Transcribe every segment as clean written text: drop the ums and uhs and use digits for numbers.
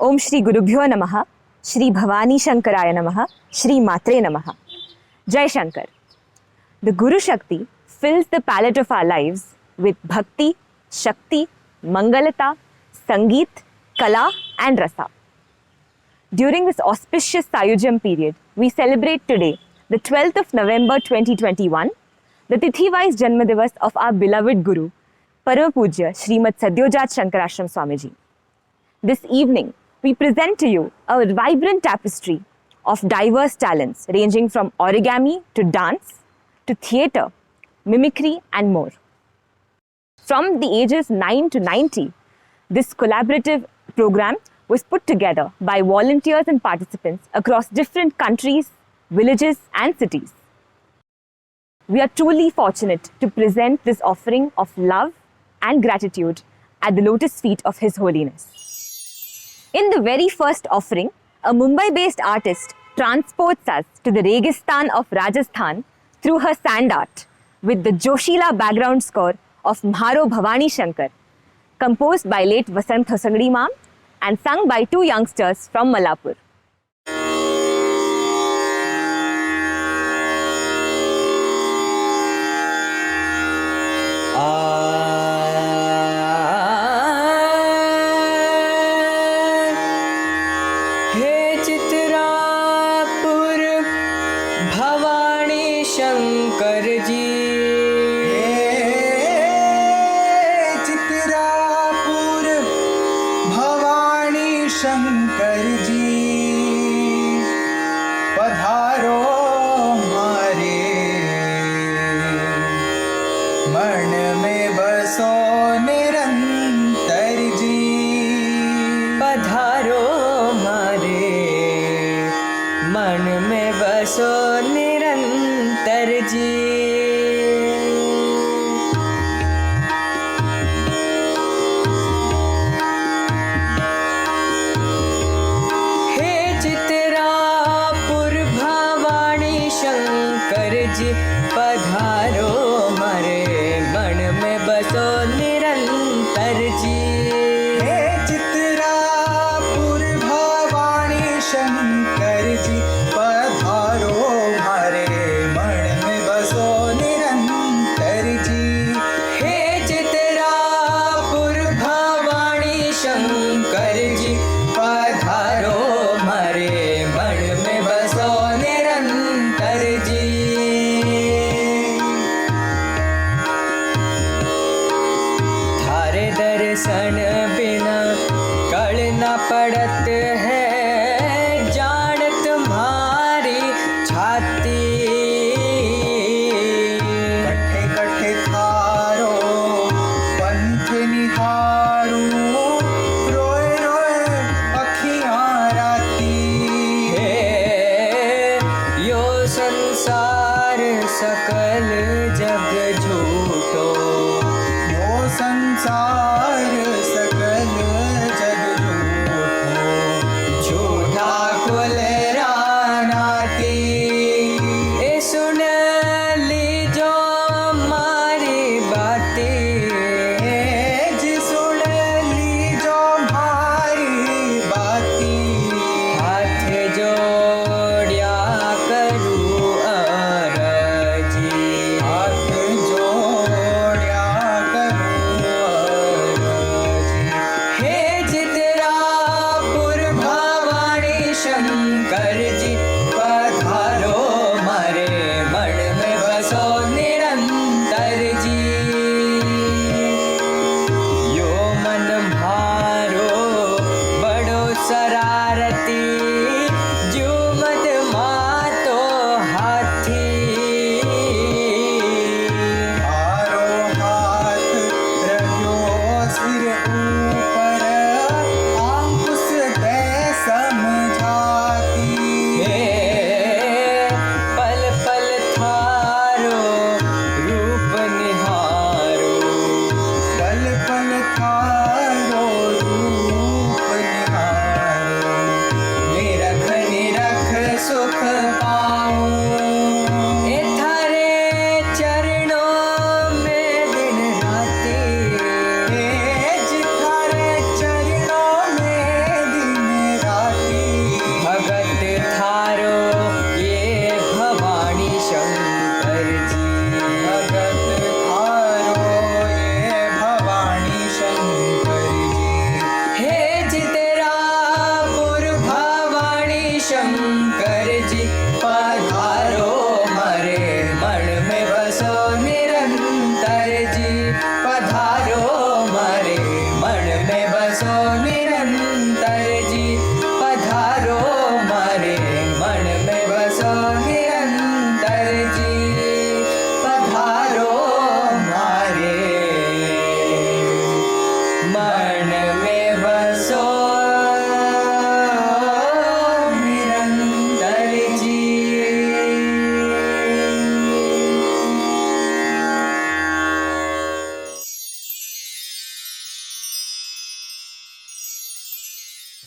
ओम श्री गुरुभ्यो नमः, श्री भवानी शंकराय नमः, श्री मात्रे नमः. Jai Shankar. The Guru Shakti fills the palette of our lives with Bhakti, Shakti, Mangalata, Sangeet, Kala and Rasa. During this auspicious Sayujam period, we celebrate today, the 12th of November 2021, the Tithi-wise Janma Divas of our beloved Guru, Parama Pujya Srimad Sadyojat Shankarashram Swamiji. This evening, we present to you a vibrant tapestry of diverse talents ranging from origami to dance to theatre, mimicry and more. From the ages 9 to 90, this collaborative program was put together by volunteers and participants across different countries, villages and cities. We are truly fortunate to present this offering of love and gratitude at the lotus feet of His Holiness. In the very first offering, a Mumbai-based artist transports us to the Registan of Rajasthan through her sand art with the Joshila background score of Mharo Bhavani Shankar, composed by late Vasant Hosangdi Ma'am and sung by two youngsters from Malapur. Shankar ji, Chitrapur Bhavani Shankar ji, पधारो हमारे मन में बसो निरंतर जी, पधारो हमारे मन में बसो निरंतर जी. हे चित्रापुर भवानी शंकर जी, पधारो हमारे मन में बसो निरंतर जी. हे चित्रापुर भवानी शंकर जी, पधारो हमारे मन में बसो निरंतर जी. हे चित्रापुर भवानी शंकर जी, पधारो हमारे मन में बसो निरंतर जी. थारे दर्शन बिना कल न पड़त है, जान तुम्हारी छाती. कट्ठे कट्ठे थारो पंथ निहारू, रोए रोए अखियां राती. हे यो संसार सकल जग झूठो, यो संसार सकल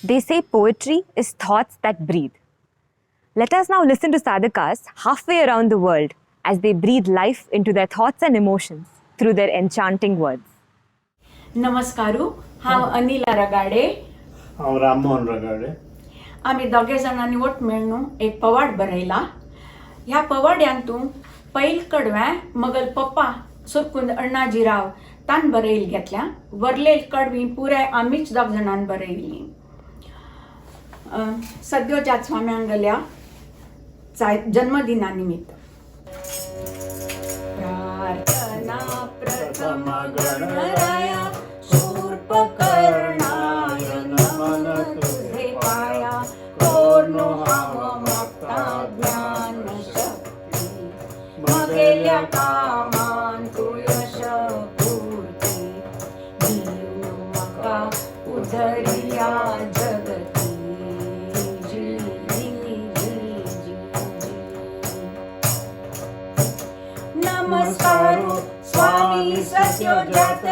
They say poetry is thoughts that breathe. Let us now listen to sadhakas halfway around the world as they breathe life into their thoughts and emotions through their enchanting words. नमस्कारू हांव अनिला रगाडे हांव राममोहन रगाडे. आमी दोगे जाणांनी वट मेळून एक पवाड बरयला. ह्या पवाड्यांतून पैल कडव्यां मगल पप्पा सुरकुंद अण्णाजीराव तान बरयल घेतल्या. वरलेल कडवी पुराय आमीच दोग जाणांन बरयली. सद्योजात स्वाम्यांगल्या जन्मदिना निमित्त. प्रार्थना प्रथम गणराया शूर्पकर्णाय नमन तुझे पाया. कोण हाव मागता ज्ञान शक्ती मगेल्या कामान तू यश पूर्ती. जीव मका उधरिया जगती. जी, जी, जी, जी, जी. नमस्कारो स्वामी सद्योजात.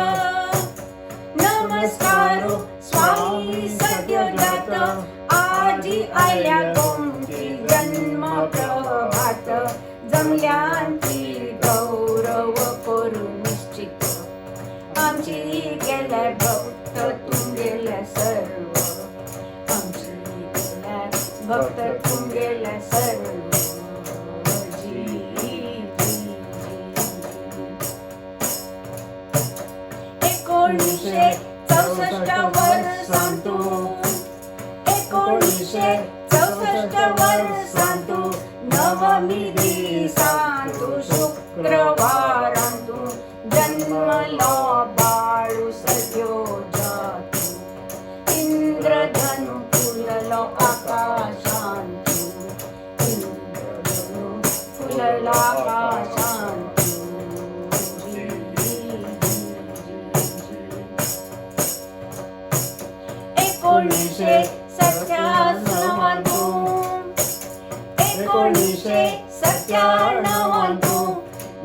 नमस्कारो स्वामी सद्योजात. आजी आल्या तुमची जन्म प्रभात. जमल्यांची गौरव करू निश्चित. आमची गेल्या भक्त तुंगेल्या सर्व. आमची गेल्या भक्त तुंगेल्या सर्व. जी, जी, जी, जी. 1964 वर्सांतून 1964 वर्सांतून नवमी दिसांतून शुक्रवारांतून जन्मलो बाळू सद्योजात. इंद्रधनु फुललो आकाशांतून. इंद्रधनु फुललो आकाशांतून. जी, जी, जी, जी. 1997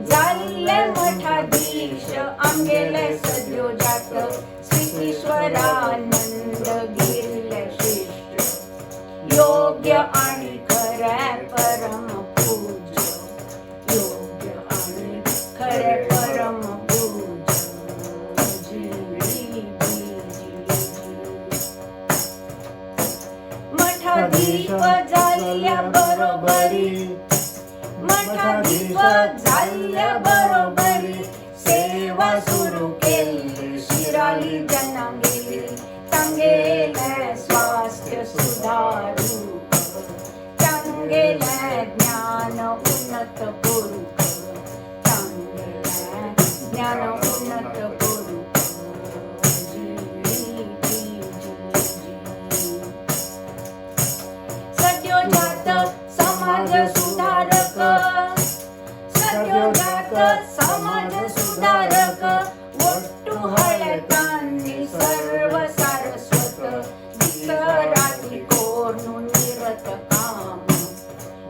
जाल्ले मठाधीश आमगेले सद्योजात. श्रीश्वरानंद गिरले श्रेष्ठ. योग्य आणि खरे परम पूज्य. योग्य आणि खरे परम पूज्य. जी, जी, जी, जी. मठाधीश झाल्या बरोबरी. मठाधीश झाल्या बरोबरी. सेवा सुरू केली शिराली जनांगेली. चांगेले स्वास्थ्य सुधारू. चांगेले ज्ञान उन्नत करू. चांगेले ज्ञान उन्नत करू. जी, जी, जी, जी. सद्योजात समाज सुधारक. सद्योजात समाज सुधारक. ಒಟ್ಟು ಹಳೆತಾಂದಿ सर्व सारस्वत. विसराती कोरनु निरत काम.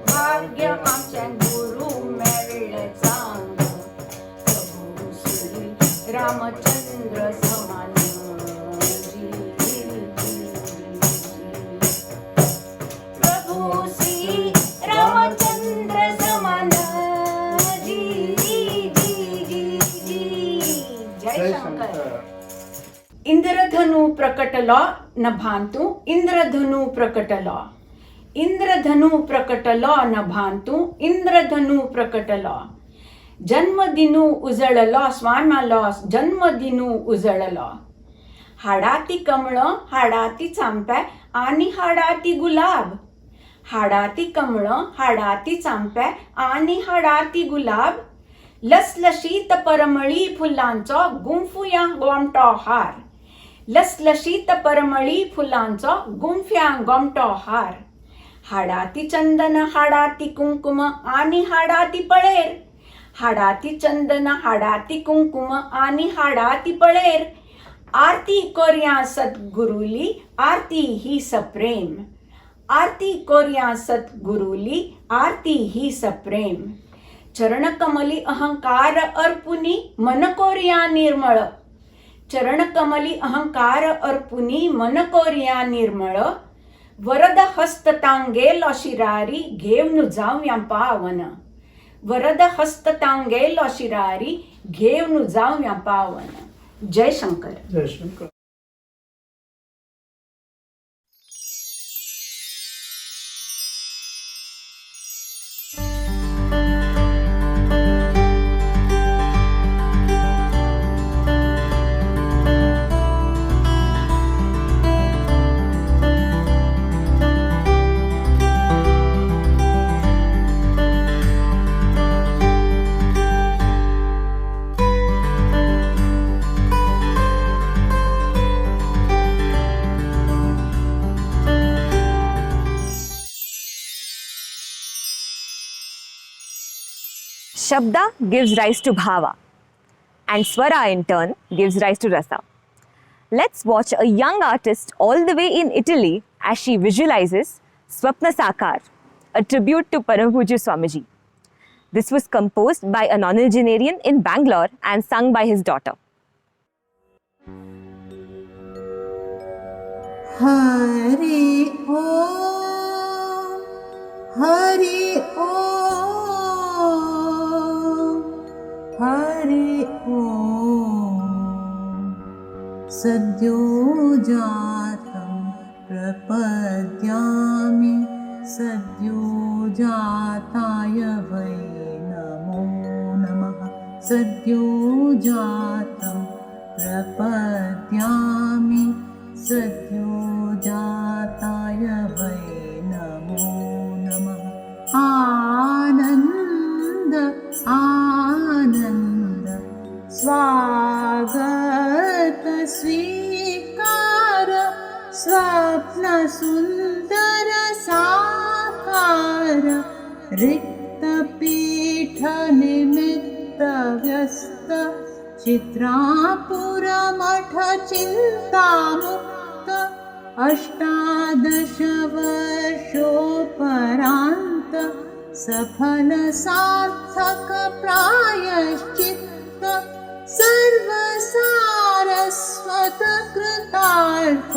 भाग्य आमच्या गुरु मेळले चांग. प्रभू श्री रामचंद्र समान. जी, जी, जी, जी. प्रभू श्री रामचंद्र समान. जी, जी, जी, जी. जय शंकर. इंद्रधनु प्रकटलो न भांतु. इंद्रधनु प्रकटलो. इंद्रधनु प्रकटलो न भांतु. इंद्रधनु प्रकटलो. जन्मदिनू उजळलो स्वाम्यालो. जन्मदिनू उजळलो. हाडाती कमळ हाडाती चांप्या आणि हाडाती गुलाब. हाडाती कमळ हाडाती चांप्या आणि हाडाती गुलाब. लसलशीत परमळी फुलांचो गुंफुया गोमटो हार. लसलशीत परमळी फुलांचो गुंफ्या गोमटो हार. हाडाती चंदन हाडाती कुंकुम आणि हाडाती पळेर. हाडाती चंदन हाडाती कुंकुम आणि हाडाती पळेर. आरती कोर्या सद्गुरुली आरती ही सप्रेम. आरती कोर्या सद्गुरुली आरती ही सप्रेम. चरणकमली अहंकार अर्पुनी मन कोर्या निर्मळ. चरणकमली अहंकार अर्पुनी मन कोरिया निर्मळ वरद हस्ततांगे लशिरारी घेऊन जाऊया पावन वरद हस्ततांगे लशिरारी घेऊन जाऊया पावन. जय शंकर. जय Shankar. Shabda gives rise to bhava, and swara in turn gives rise to rasa. Let's watch a young artist all the way in Italy as she visualizes Swapna Sakar, a tribute to Param Pujya Swamiji. This was composed by a nonagenarian in Bangalore and sung by his daughter. Hari Om, Hari Om, Hari Om. Sadyo jatam prapadyami Sadyo jataya vai namo namaha. Sadyo jatam prapadyami Sadyo jataya vai namo namaha. Ananda Ananda Swagata Svikara Swapna Sundara Sakara Rikta Pitha Nimitta Vyasta Chitrapura Matha Chintamukta अष्टादश वर्षोपरान्त सफल सार्थक प्रायश्चित्त सर्वसारस्वत कृतार्थ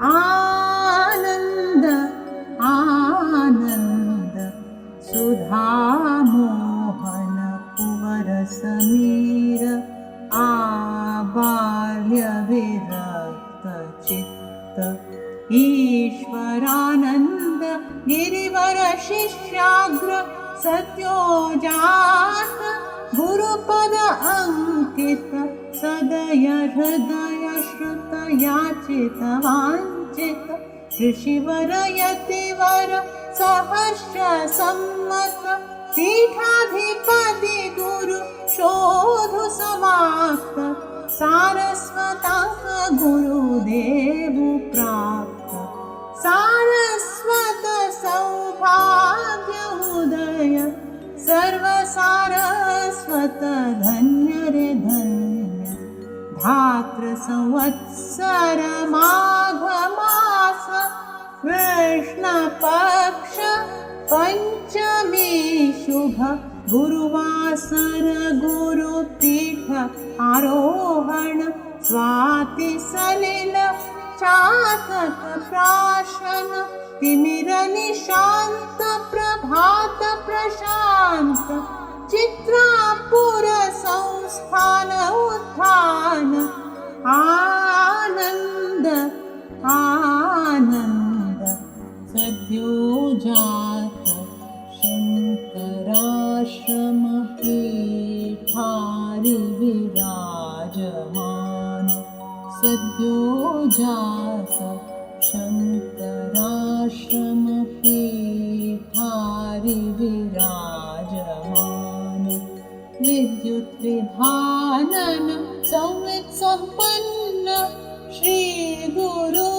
आनन्द आनन्द सुधामोहन कुवर समीर आबाल्य विरक्त चित्त ईश्वरानंद गिरिवर शिष्याग्र सत्योजात गुरुपद अंकित सदय हृदय श्रुत याचित वांचित ऋषिवर यतिवर सहर्ष सम्मत पीठाधिपति गुरु शोधु समाप्त सारस्वतांक गुरुदेव प्राप्त सारस्वत सौभाग्य उदय सर्व सारस्वत धन्य रे धन्य धात्र संवत्सर माघ मास कृष्ण पक्ष पंचमी शुभ गुरुवासर गुरुपीठ आरोहण स्वाति सलिल चातक प्राशन तिमिर निशांत प्रभात प्रशांत चित्रापुर संस्थान उत्थान आनंद आनंद सद्योजात शंकराश्रम पीठारि विराजमान सद्योजात शंकराश्रम पीठारि विराजमान विद्युत विधानन संवित संपन्न श्री गुरु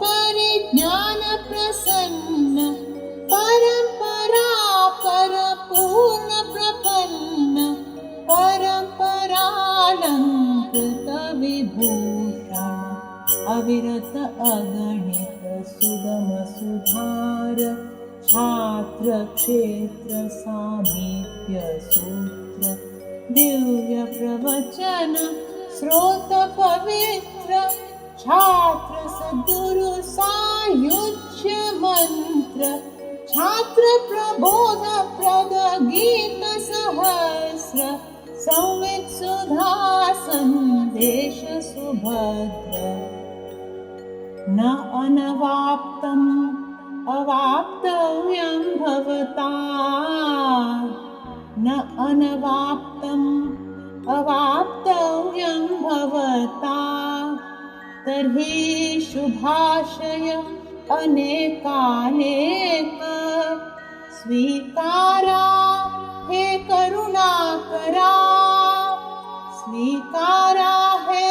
परिज्ञान प्रसन्न परंपरा परपूर्ण प्रपन्न परंपरालंकृत विभूषण अविरत अगणित सुगम सुधार छात्र क्षेत्र सामीप्य सूत्र दिव्य प्रवचन स्रोत पवित्र छात्र सद्गुरु सायुज्य मंत्र छात्र प्रबोध प्रद गीत सहस्र संवित सुधा संदेश सुभद्र न अनवाप्तम् अवाप्तव्यं भवता न अनवाप्तम् अवाप्तव्यं भवता तर्हि शुभाशय अनेकानेक स्वीकारा हे करुणाकरा स्वीकारा हे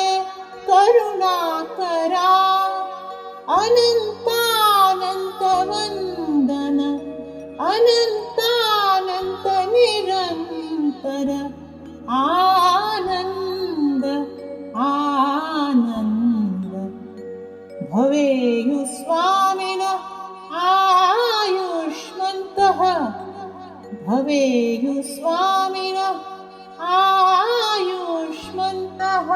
करुणाकरा अनंतानंत वंदन अनंतानंत निरंतर आनंद आनंद भवेयु स्वामिनः आयुष्मन्तः भवेयु स्वामिनः आयुष्मन्तः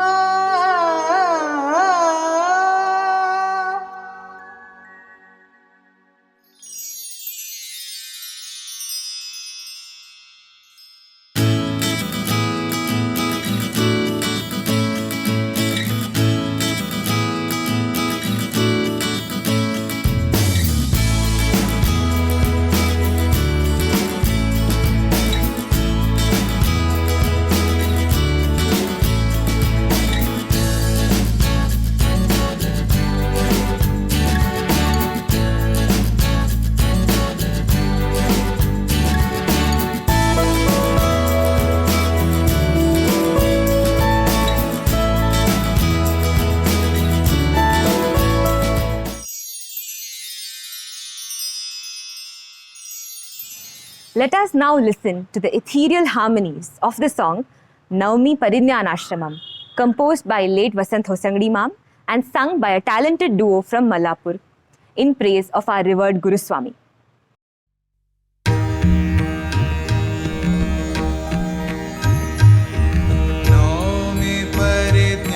Let us now listen to the ethereal harmonies of the song Navami Parijnanashramam, composed by late Vasant Hosangdi Ma'am and sung by a talented duo from Malapur in praise of our revered Guru Swami. नौमि परिज्ञानाश्रमं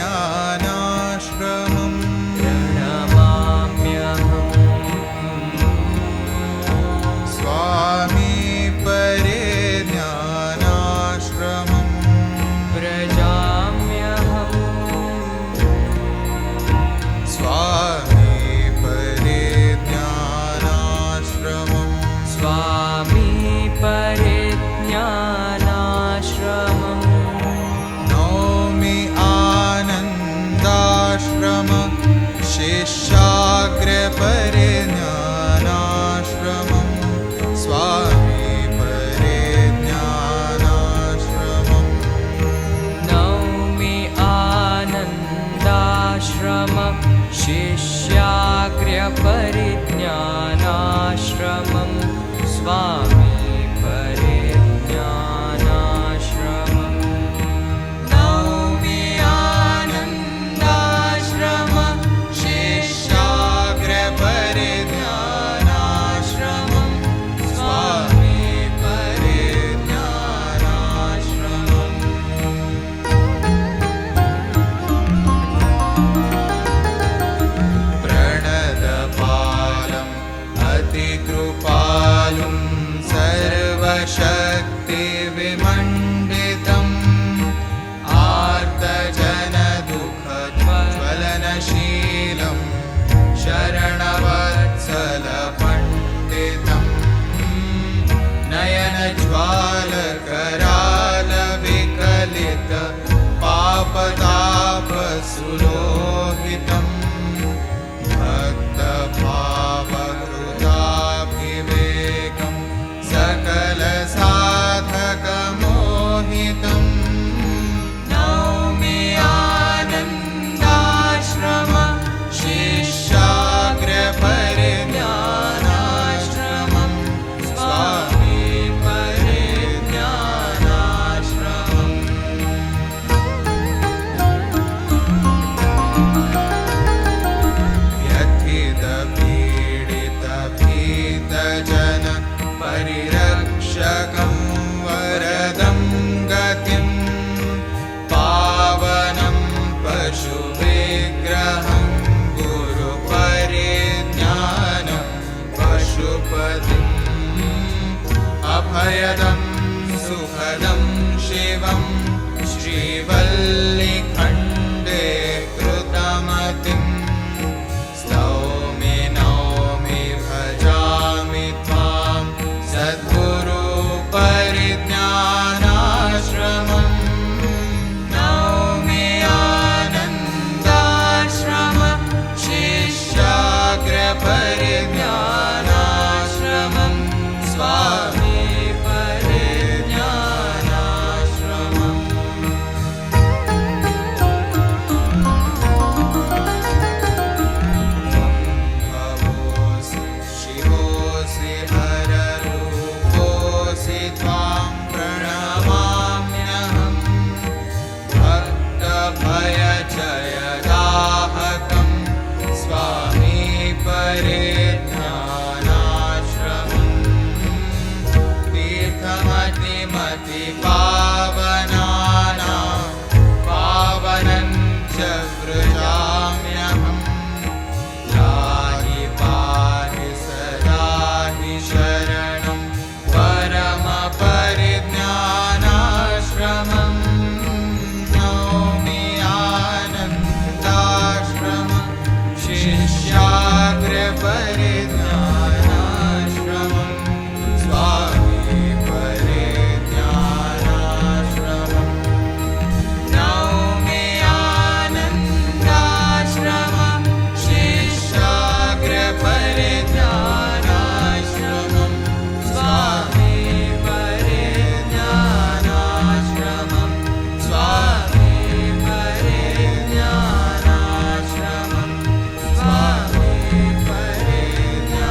स्वामी परिज्ञानाश्रमं स्वामी परिज्ञानाश्रमं नौमि आनन्दाश्रम शिष्याग्रपरिज्ञानाश्रमं स्वामी परिज्ञानाश्रमं नौमि आनन्दाश्रम शिष्याग्र्यपरिज्ञानाश्रमं स्वामी परिज्ञानाश्रमं नौमि आनन्दाश्रम शिष्याग्रपरिज्ञानाश्रमं स्वामी परिज्ञानाश्रमम् प्रणतपालम् अतिकृपालुं सर्वशक्तिविमण्डितम् आर्तजनदुःखज्वलनशीलं शरणवत्सलपण्डितम् नयनज्वालकरालविकलित पापतापसुलोहितम् भक्तभावकृताभिवेकं सकलसाधकमोहितं नौमि आनन्दाश्रम शिष्याग्रपरिज्ञानाश्रमं परिज्ञानाश्रमं स्वामी परिज्ञानाश्रमं नौमि आनन्दाश्रमं शिष्याग्रपरिज्ञानाश्रमं स्वामी परिज्ञानाश्रमं स्वामी परिज्ञानाश्रमं स्वामी परिज्ञानाश्रमम्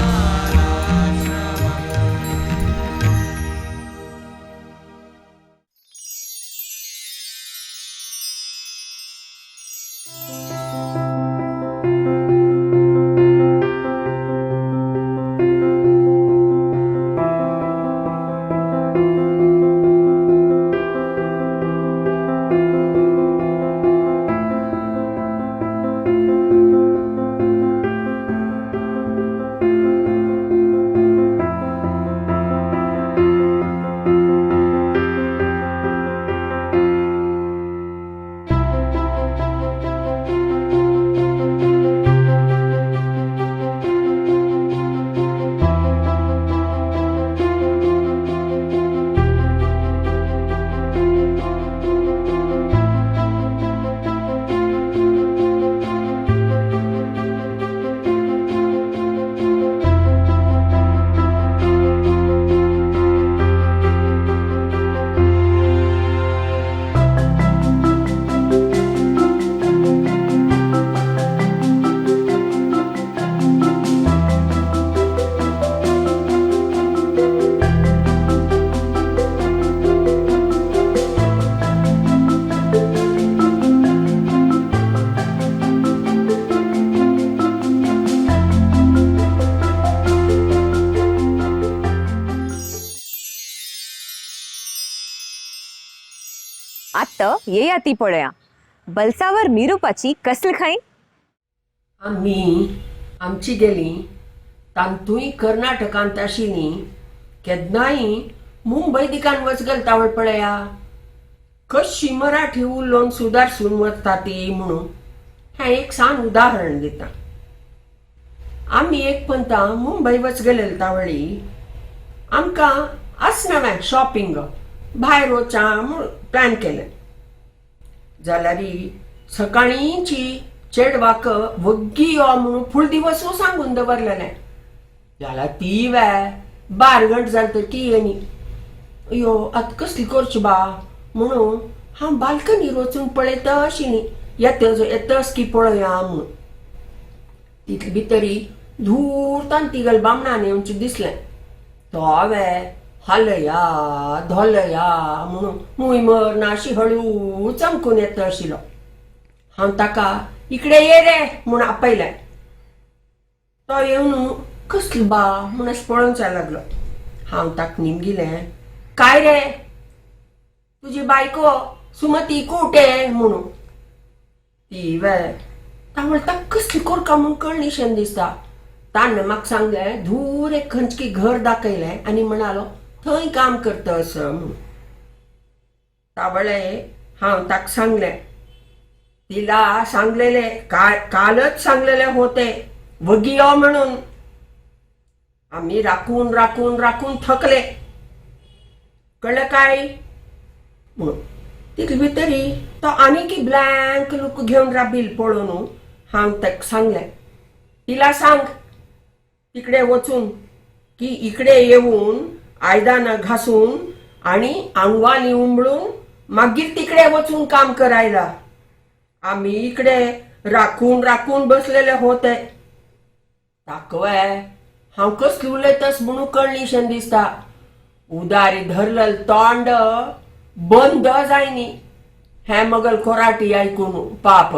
आत्ता ये ती पळया बलसावर मिरुपाची कसल खाई. आमी आमची गेली तांतूय कर्नाटकांत आशिल्ली केन्नाय मुंबय दिकान वचगल तावळ पळया कशी मराठी उलोवन सुदारसून वता ती म्हणून हें एक सान उदाहरण दिता. आमी एक पंता मुंबय वचगले तावळी आमकां आसनवें शॉपिंग भायर वचा म्हूण प्लॅन केलें जाल्यार सकाळींची चेडवाक वग्गी यो म्हणून फूल दिवस सांगून दवरलेलें जाल्यार ती वे 12 गंट जाल तर ती येनी अयो आतां कसली करची बा म्हणून हांव बाल्कनीर वचून पळयता आशिल्ली येतस की पळया म्हणून. तितले भितरी धूर्तान तिगल बामणान येवचें दिसलें तो हांवें हालया धोलया म्हणून मुयमर नाशी हळू चमकून येता आशिल्लो. हांव ताका इकडे ये रे म्हूण आपयलें. तो येवन कसली बा म्हूण अशें पळोवचा लागलो. हांव ताका निमगिलें काय रे तुजी बायको सुमती कुठे म्हणून. ती वे तावळ ताका कसली कोरका म्हूण कळनिशेन दिसता. ताणें म्हाका सांगलें धूर एक खंयची घर दाखयलें आनी म्हणालो थंय काम करता असं म्हणून. तावळे हांव ताका सांगलें तिला सांगलेले कालच सांगलेले होते वगी यो म्हणून. आम्ही राखून राखून राखून थकले कळलं काय म्हणून. तितले भितरी तो आनीक ब्लँक लूक घेवन राबील पळोवन हांव ताका सांगलें तिला सांग तिकडे वचून की इकडे येऊन आयदानां घासून आणि आंगवाली उमळून मागीर तिकडे वचून काम करायला. आम्ही इकडे राखून राखून बसलेले होते. ताकवे हांव कसली उलयतस म्हणून कळनिशेन दिसता. उदारी धरलेल तोंड बंद जायनी हे मगल कोराटी आयकून पाप.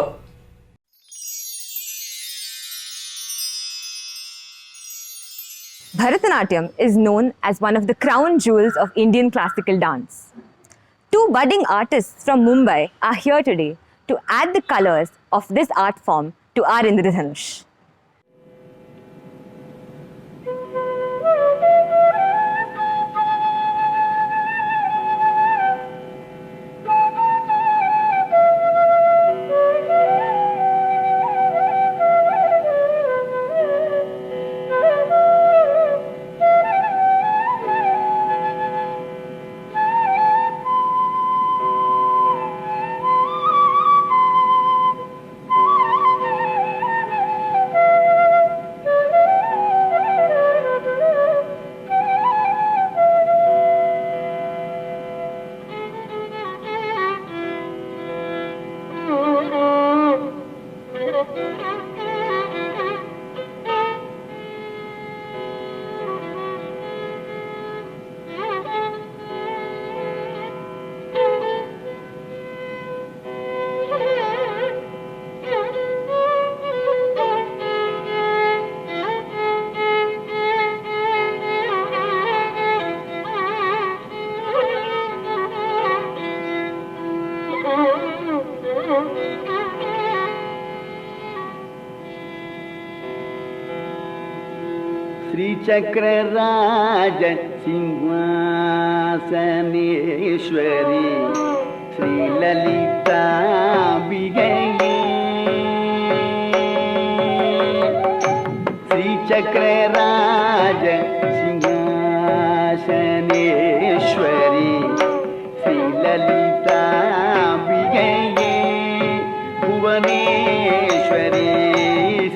Bharatanatyam is known as one of the crown jewels of Indian classical dance. Two budding artists from Mumbai are here today to add the colors of this art form to our Indradhanush. श्रीचक्रराज Simhasaneshwari श्रीललिताम्बिकये श्रीचक्रराज Simhasaneshwari श्रीललिताम्बिकये Bhuvaneshwari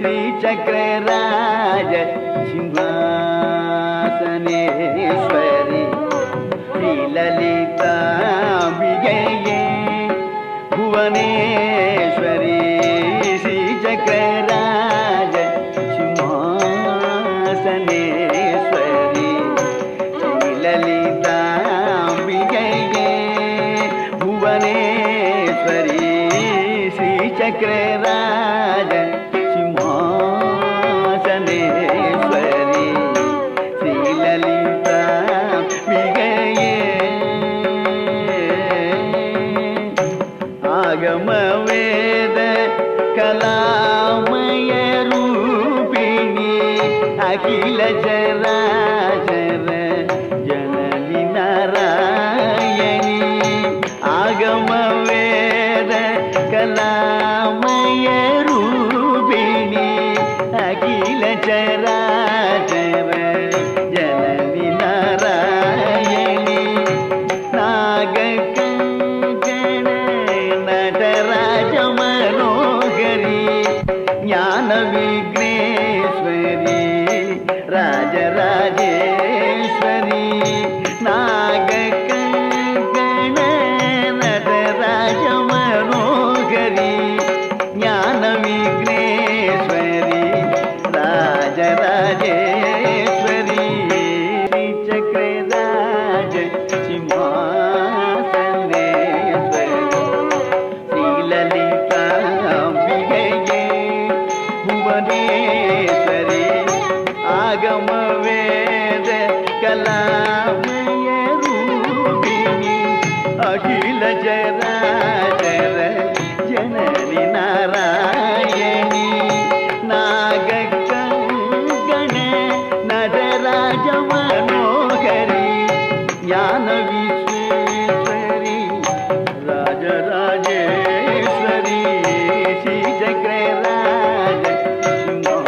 श्रीचक्रराज Simhasaneshwari श्रीललिताम्बिकये Bhuvaneshwari श्रीचक्रराज Simhasaneshwari श्रीललिताम्बिकये Bhuvaneshwari श्रीचक्रराज Simhasaneshwari श्रीललिताम्बिकये आगम वेद कलामय रूपिणी अखिल चराचर जननी नारायणी आगम वेद कलामय रूपिणी अखिल चराचर जननी नारायणी नागकंकण नटराज मनोहरी ज्ञान विघ्नेश्वरी राजराजेश्वरी नागकंकण नटराज मनोहरी ज्ञान विघ्नेश्वरी राजराजेश्वरी श्रीचक्रराज सिंहासनेश्वरी श्रीललिताम्बिकये भुवनेश्वरी आगम वेद कलामय रूपिणी अखिल चराचर जननी नारायणी नागकंकण नटराज मनोहरी ज्ञान Vishweshwari Rajrajeshwari श्रीचक्रराज Simhasaneshwari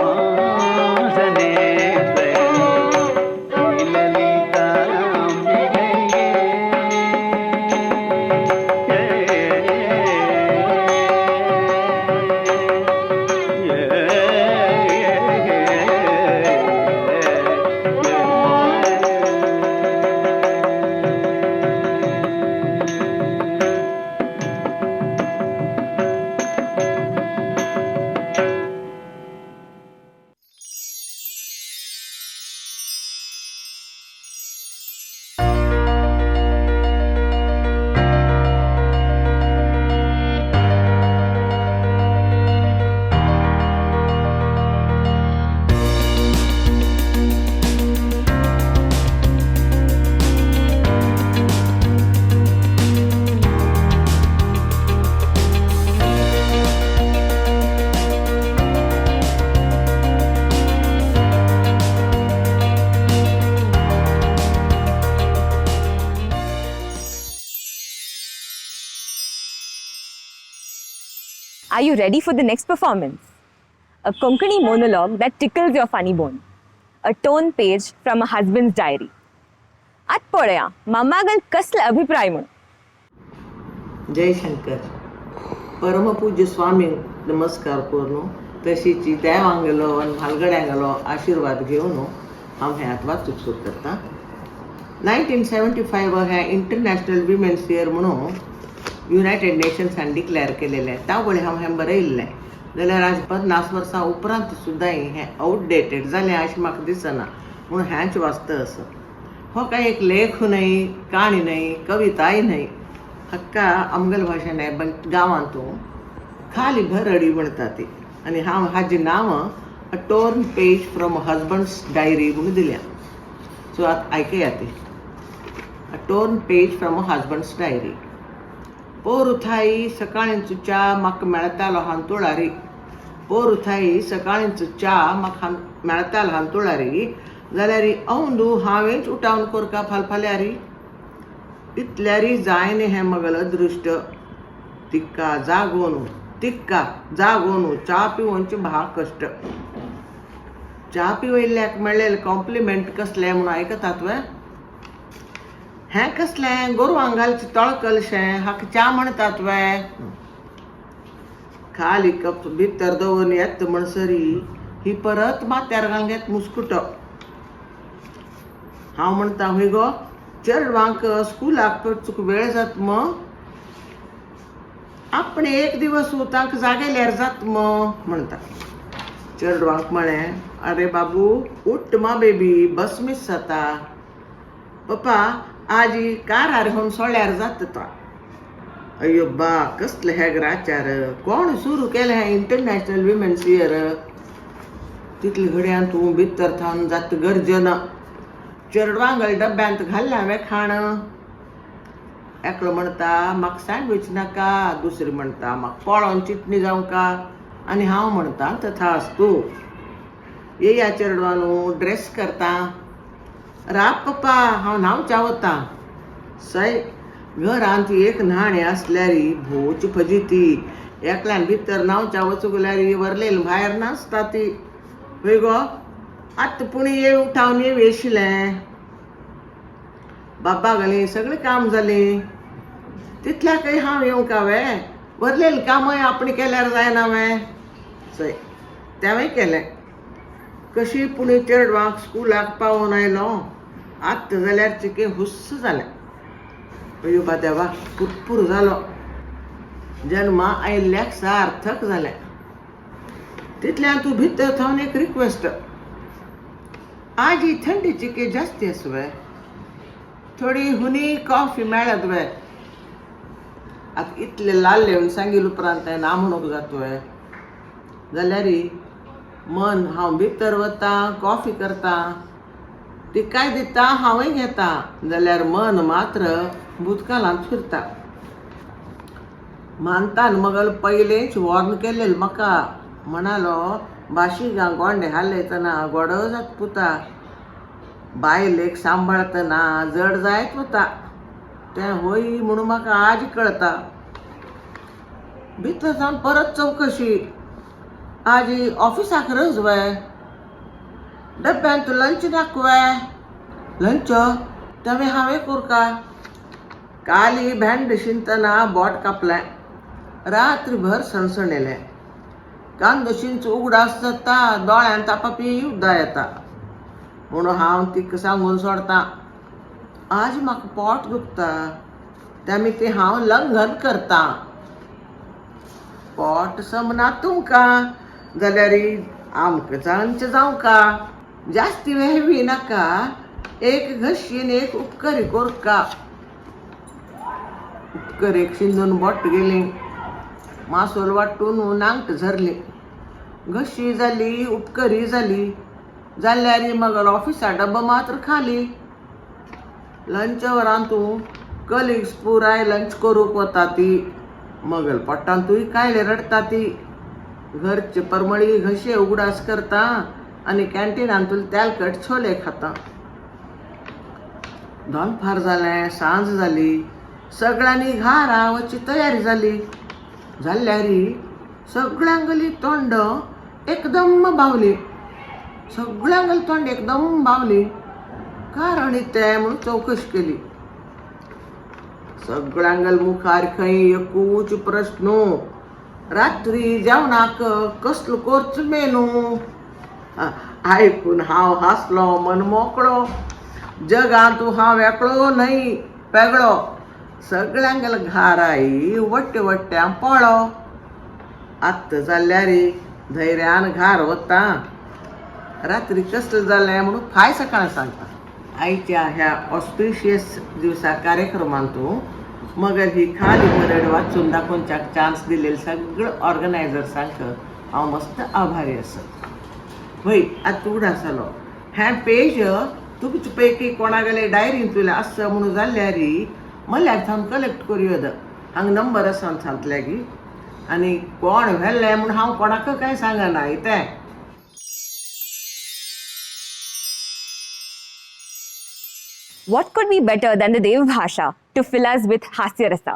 Are you ready for the next performance? A Konkani monologue that tickles your funny bone. A tone page from a husband's diary. आत पळया मामागल कसले अभिप्राय म्हण. जयशंकर परमपूज्य स्वामी नमस्कार करून तशीची देवांगेलो आनी म्हालगड्यांगेलो आशिर्वाद घेवन हांव हें आतां वाचूंक सुरू करतां. 1975 हे इंटरनॅशनल विमेन्स इयर म्हणून युनायटेड नेशन्सान डिक्लेअर केलेलें. त्या वेळी हांव हें बरयल्लें जाल्यार आज 50 वर्सां उपरांत सुद्दां हें आउटडेटेड जालें अशें म्हाका दिसना म्हणून हेंच वाचता असो. हो काय एक लेख न्हय, काणी न्हय, कविताय न्हय, हक्का आमगेल भाशेन गांवांतू खाली भरडी म्हणटा ती. आनी हांव हाजी नांवां a torn page from husband's diary म्हणून दिल्या. सो आतां आयकया ती. A torn page from a husband's diary. पोरुथाई सकाळींचो च्या म्हाका मेळटालो हांतुळारी. पोरुथाई सकाळींचो च्या म्हाका मेळटालो हांतुळारी. जाल्यार अवंदू हांवेंच उठावन कोरका फालफाल्यारी इतल्यारी जायने हें मगल अदृश्ट तिक्का जागोन च्या पिवोवचे भा कश्ट च्या पिवयल्ल्याक मेळ्ळेले कॉम्प्लिमेंट कसले म्हूण आयकतात वे हें कसलें गोरवांक घालचें तळकलशें हाका च्या म्हणटात वे खाली कप भितर दवरून येत म्हणसरी ही परत माथ्यार घालून घेत मुस्कुटो हांव म्हणटा हूय गो चेडवांक स्कुलाक वचूंक वेळ जात मग आपण एक दिवस तांकां जागेल्यार जात मग म्हणटा चेडवांक म्हळें अरे बाबू उठ मा बेबी बस मिस जाता पप्पा आजी कारार घेवन सोळ्यार जाता अयो बा कसले हे ग्राचार कोण सुरू केलें हें इंटरनॅशनल विमेन्स इयर तितले घडयान तूं भितर थावन जात गरजना चेडवांक डब्यांत घाल्लें हांवें खाण एकलो म्हणटा म्हाका सँडवीच नाका दुसरी म्हणटा म्हाका पोळोन चिटणी जावंका आनी हांव म्हणटा तथास्तू येया चेडवा न्हू ड्रेस करता राब पप्पा हांव न्हांवच्या वता सय घरांत एक न्हाणे आसल्यारी भोवची फजिती एकल्यान भितर न्हांवच्या वचूंक गेल्यारी वरलेली भायर नासता ती हय गो आतां पुणी ये उठावन ये वेशिल्लें बाबा घाली सगळें काम जालें तितल्याकय हांव येवंक वे वरलेलें कामय आपण केल्यार जायना वे सय तेंवूय केलें कशी पुणी चेडवांक स्कुलाक पावून आयलो आत्तां जाल्यार चिके हुस्स जालें अयो बा देवा पुरपूर जालो जन्मा आयिल्ल्याक सार्थक जालें तितल्यान तूं भितर थावन एक रिक्वेस्ट आज ही थंडी चिके जास्ती आसूं वे थोडी हुनी कॉफी मेळत वे आतां इतले लाल्ले म्हूण सांगिल्ले उपरांत हांवें ना म्हणूंक जाता वे जाल्यार मन हांव भितर वता कॉफी करता ती काय दिता हांवूय घेता जाल्यार मन मात्र भुतकाळांत फिरता मानतान मगल पयलेंच वॉर्न केल्लें म्हाका म्हणालो बाशिगां गोंडे हालयतना गोडो जात पुता बायलेक सांबाळतना जड जायत वता तें होय म्हणून म्हाका आज कळटा भितर जावन परत चवकशी आज ऑफिसाक रज वे डब्यांत लंच दाखवे लंच तें हांवें कोरका काली भेंड शिंतना बोट कापलें रात्रीभर सणसणयलें कांदो शिंच उगडास जाता दोळ्यान तापापी उद्दा येता म्हणून हांव तिका सांगून सोडतां आज म्हाका पोट दुखता तेमी ते हांव लंघन करता पोट समना तुमकां जाल्यार आमकां जांचे जावंका जास्ती वेहवी नाका एक घशीन एक उपकरी कोरका उपकरेक शिंदून बोट गेली मासोल वाटून नांगट झरली घशी जाली उपकरी जाली जाल्यार मगल ऑफिसा डब्बो मात्र खाली लंच वरां तूं कलिग्स पुराय लंच करूंक वता ती मगल पोट्टांतूय कायले रडटा ती घरचे परमळी घशे उगडास करता आनी कॅन्टिनांतून तेलकट छोले खाता दनपार जालें सांज जाली सगळ्यांनी घारा वची तयारी जाली जाल्यारी सगळ्यांगली तोंड एकदम बावली सगळ्यांगली तोंड एकदम बावली कारण तें म्हणून चवकशी केली सगळ्यांगल मुखार खंय एकूच प्रश्न रात्री जेवणाक कसलो करचो मेनू आयकून हांव हांसलो मन मोकळो जगांत हांव एकलो न्हय वेगळो सगळ्यांगेल घाराई वट्टे वट्ट्यां पळो आत्तां जाल्यार धैर्यान घार वता रात्री कसलें जालें म्हणून फाय सकाळीं सांगता आयच्या ह्या ऑस्पिशियस दिवसा कार्यक्रमांत मगर ही खाली बरड वाचून दाखोवच्याक चान्स दिलेले सगळे ऑर्गनायझर्सांक हांव मस्त आभारी आसा वय आतां उगडास जालो हें पेज तुमचे पैकी कोणागेले डायरीन तुवें आसा म्हणून जाल्यार मल्यार थावन कलेक्ट करूं हांगा नंबर आसा सांगतले की आनी कोण व्हेल्लें म्हूण हांव कोणाक कांय सांगना तें What could be better than the Dev Bhasha to fill us with Hasya Rasa?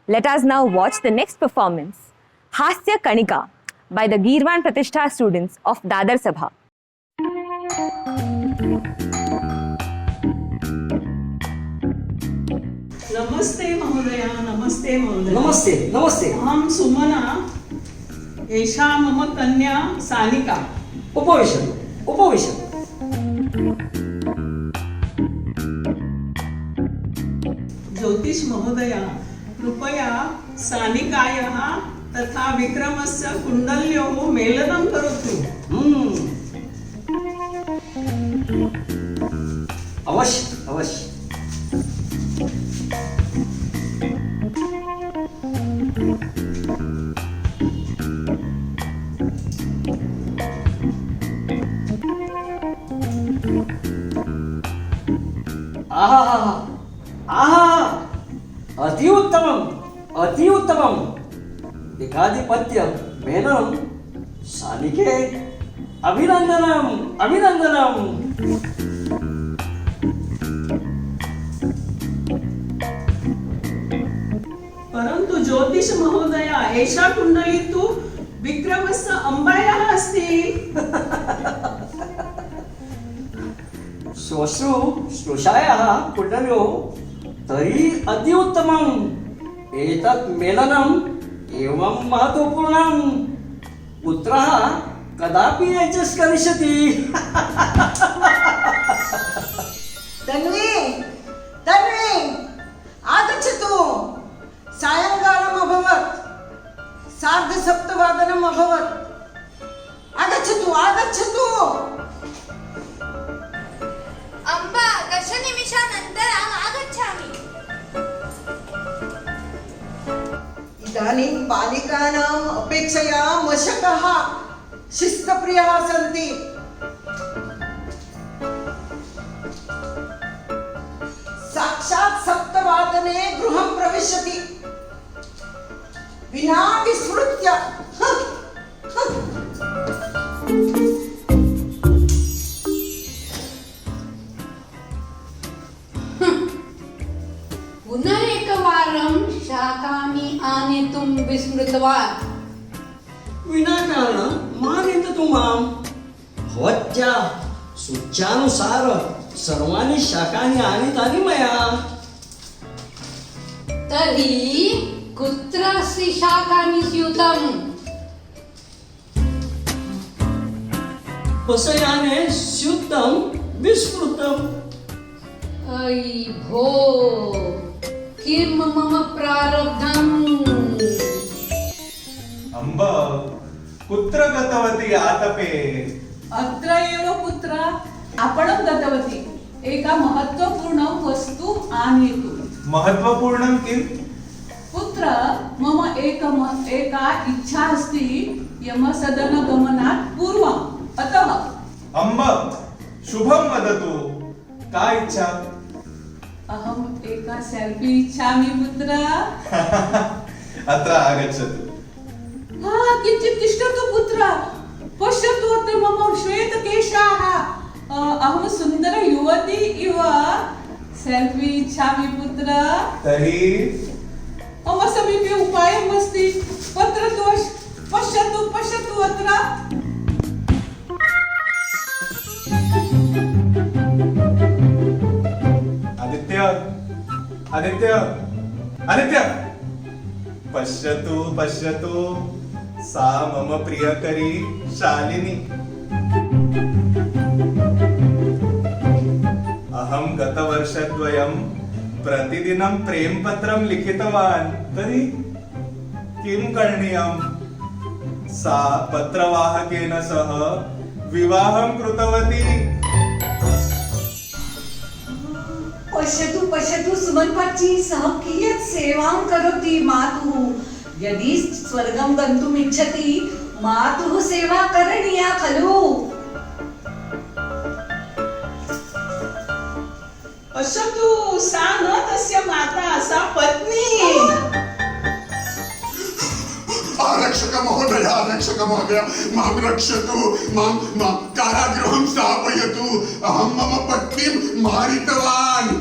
Let us now watch the next performance, Hasya Kanika, by the Girvan Pratishtha students of Dadar Sabha. नमस्ते महोदया, नमस्ते महोदय। नमस्ते नमस्ते। अहं सुमना, एषा मम कन्या सानिका। उपविशतु उपविशतु। ज्योतिष महोदय, कृपया सानिकायाः तथा विक्रमस्य कुण्डल्योः मेलनं करोतु। अवश्य अवश्य। आहा आहा, अति उत्तमम अति उत्तमम। एकाधिपत्य मेनम सानिके, अभिनंदनम अभिनंदनम। परंतु ज्योतिष महोदय, एषा कुण्डली तु विक्रमस्य अम्बायाः अस्ति। श्वश्रु श्रुषायाः कुण्डल्यो तर्हि अति उत्तमम्। एतत् मेलनम् एवं महत्वपूर्णम्। पुत्रः कदापि एड्जस्ट् करिष्यति। तन्वी तन्वी आगच्छतु। सायङ्कालम् अभवत्, 7:30 अभवत्। आगच्छतु आगच्छतु। अम्बा, 10 निमिषानन्तरम् आगच्छामि। इदानीं बालिकानाम् अपेक्षया मशकः शिस्तप्रियाः सन्ति। साक्षात् 7:00 गृहं प्रविशति विना विस्मृत्य। पुनरेकवारं शाकानि आनेतुं विस्मृतवान्। विनाकारणं मा निन्दतु माम्। भवत्याः सूच्यानुसार सर्वाणि शाकानि आनीतानि मया। तर्हि कुत्र अस्ति शाकानि स्यूतम्? बसयाने स्यूतं विस्मृतम्। अयि भो, किं मम प्रारब्धम्? अम्ब, कुत्र गतवती आतपे? अत्र एव पुत्र, आपणं गतवती। एका महत्त्वपूर्णं वस्तु आनेतु। महत्त्वपूर्णं किम्? पुत्र, मम एका इच्छा अस्ति यमसदनगमनात् पूर्वम्। अतः अम्ब, शुभं वदतु, का इच्छा? अहम् एका सेल्फी इच्छामि पुत्र। अत्र आगच्छतु। किञ्चित् तिष्ठतु पुत्र। पश्यतु, अत्र मम श्वेतकेशाः। अहं सुन्दरयुवती इव सेल्फी इच्छामि पुत्र। तर्हि मम समीपे उपायम् अस्ति। पश्यतु पश्यतु अत्र। आदित्य आदित्य आदित्य, पश्यतु पश्यतु, सा मम प्रियकरी शालिनी। अहं गतवर्षद्वयं प्रतिदिनं प्रेमपत्रं लिखितवान्। तर्हि किं करणीयम्? सा पत्रवाहकेन सह विवाहं कृतवती। पश्यतु पश्यतु, सुमन्पाची सः कियत् सेवां करोति मातुः। यदि स्वर्गं गन्तुम् इच्छति, मातुः सेवा करणीया खलु। पश्यतु, सा न तस्य माता, सा पत्नी। आरक्षक महोदय, रक्षक महोदय मां रक्षतु मां मां कारागृहं स्थापयतु अहं मम पत्नीं मारितवान्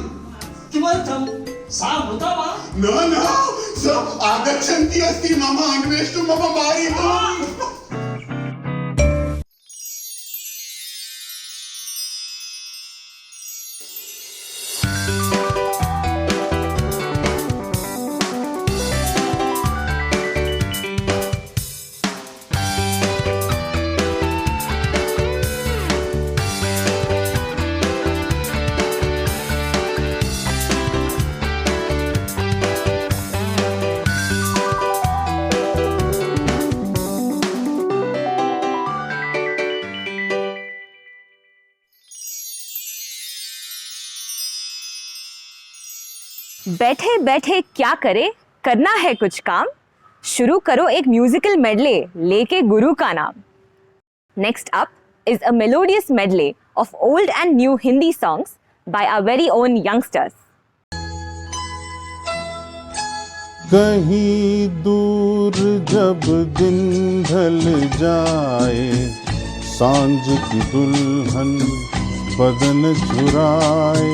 किमर्थं सा मृता वा न स आगच्छन्ती अस्ति मम अन्वेष्टुं मम मारितुम् बैठे बैठे क्या करे, करना है कुछ काम, शुरू करो एक म्यूजिकल मेडले लेके गुरु का नाम. Next up is a melodious medley of old and new Hindi songs by our very own youngsters. कहीं दूर जब दिन ढल जाए, सांझ की दुल्हन बदन चुराए,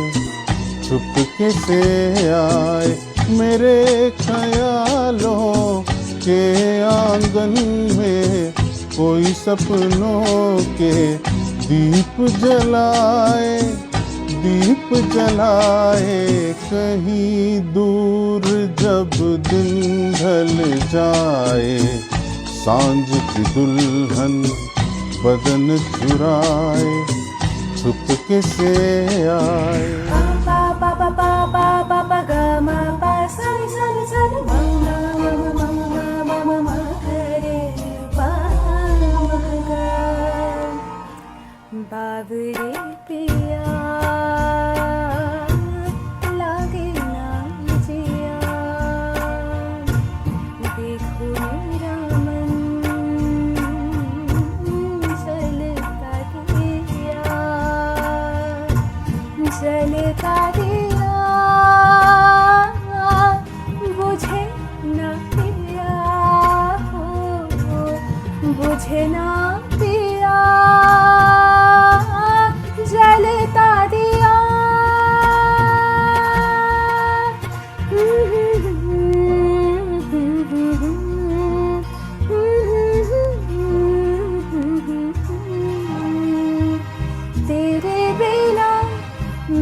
चुपके से आए मेरे ख्यालों के आंगन में, कोई सपनों के दीप जलाए, दीप जलाए. कहीं दूर जब दिन ढल जाए, सांझ की दुल्हन बदन चुराए, चुपके से आए. बाबरे पिया लागे ना जिया, देखो मेरा मन जलता दिया, जलता दिया, बुझे ना पिया हो, बुझे ना पिया, जलता दिया. तेरे बिना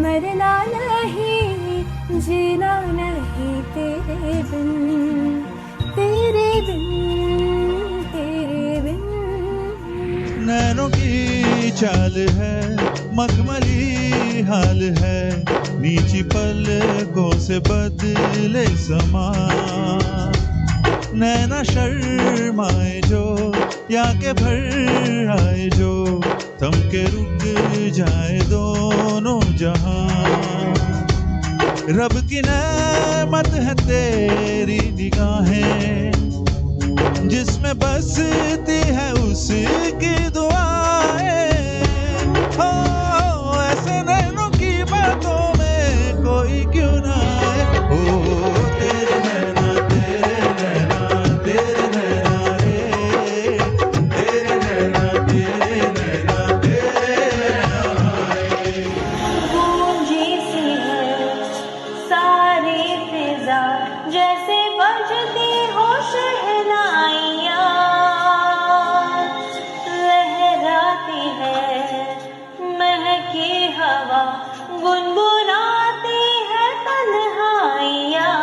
मरना नहीं, जीना नहीं तेरे बिन, तेरे बिन, तेरे बिन. नैनों की चाल है, मखमली हाल है, नीची पलकों से बदले समा. नैना शर्माए जो, या के भर आए जो, थम के रुक जाए दोनों जहां. रब की नेमत है तेरी निगाहें, जिसमें बसती है उसकी दुआएं. हो ऐसे नैनों की बातों में कोई क्यों ना आए. हो तेरे नैना, तेरे नैना, तेरे नैना रे, तेरे नैना, तेरे नैना, तेरे नैना. गूंजी सी है सारी फिजा, जैसे बजती हो शहनाइयाँ, लहराती है महकी हवा, गुनगुनाती है तन्हाइयाँ.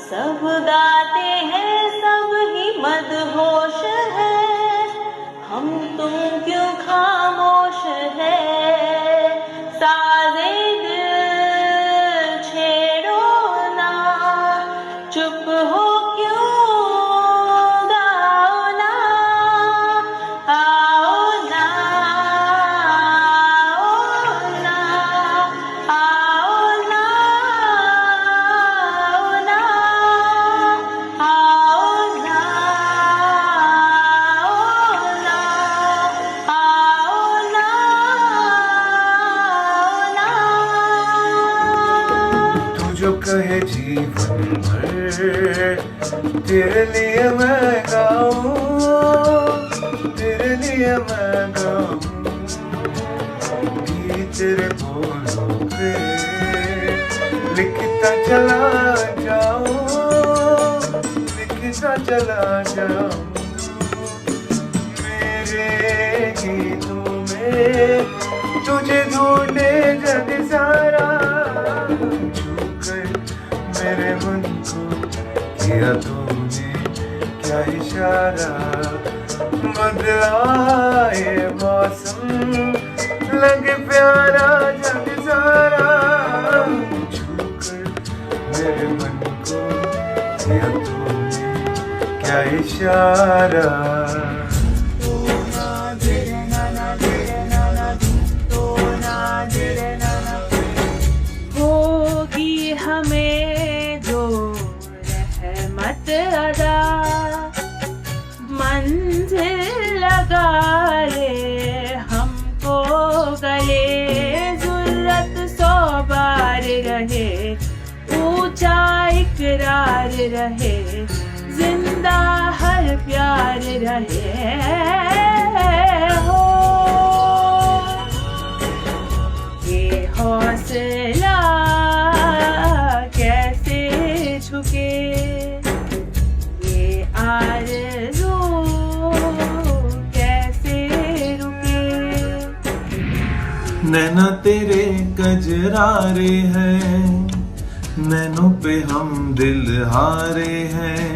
सब गाते हैं, सब ही मदहोश है, हम तुम क्यों खामोश है. साजे दिल छेड़ो ना, चुप हो क्यों, गाओ ना, आओ ना, आओ ना, आओ ना, आओ ना, आओ ना, आओ ना, आओ ना. तू जो कहे जीवन भर तेरे लिए मैं गाऊं, तेरे लिए मैं गाऊं, गीत तेरे बोलों पे लिखता चला जाऊं, लिखता चला जाऊं। मेरे गीतों में तुझे ढूंढे जग सारा, छूकर मेरे मन को किया तूने क्या इशारा। बदला ये मौसम लगे प्यारा जग सारा, छूकर मेरे मन को किया तूने क्या इशारा। होगी हमें जो रहमत अदा, मंजिल लगा ले हमको गले, जुर्रत 100 बार रहे, ऊंचा इकरार रहे, जिंदा हर प्यार रहे। हो ये हौसला कैसे झुके, ये आरज़ू कैसे रुके। नैना तेरे कजरारे हैं, नैनों पे हम दिल हारे हैं,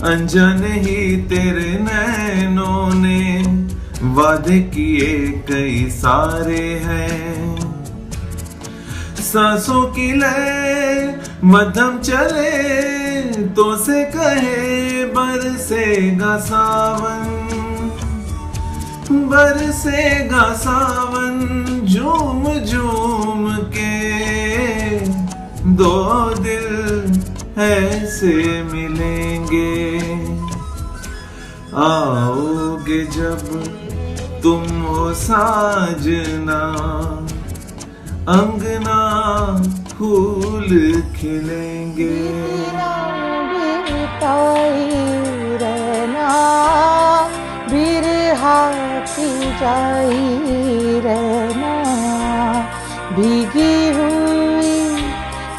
अनजाने ही तेरे नैनों ने वादे किए कई सारे हैं। सांसों की लय मध्यम चले तो से कहे बरसेगा सावन, बरसेगा सावन, झूम झूम के दो दिल ऐसे मिलेंगे। आओगे जब तुम हो साजना, अंगना फूल खिलेंगे। रहना बिरहा की जाई रहना, भीगी हुई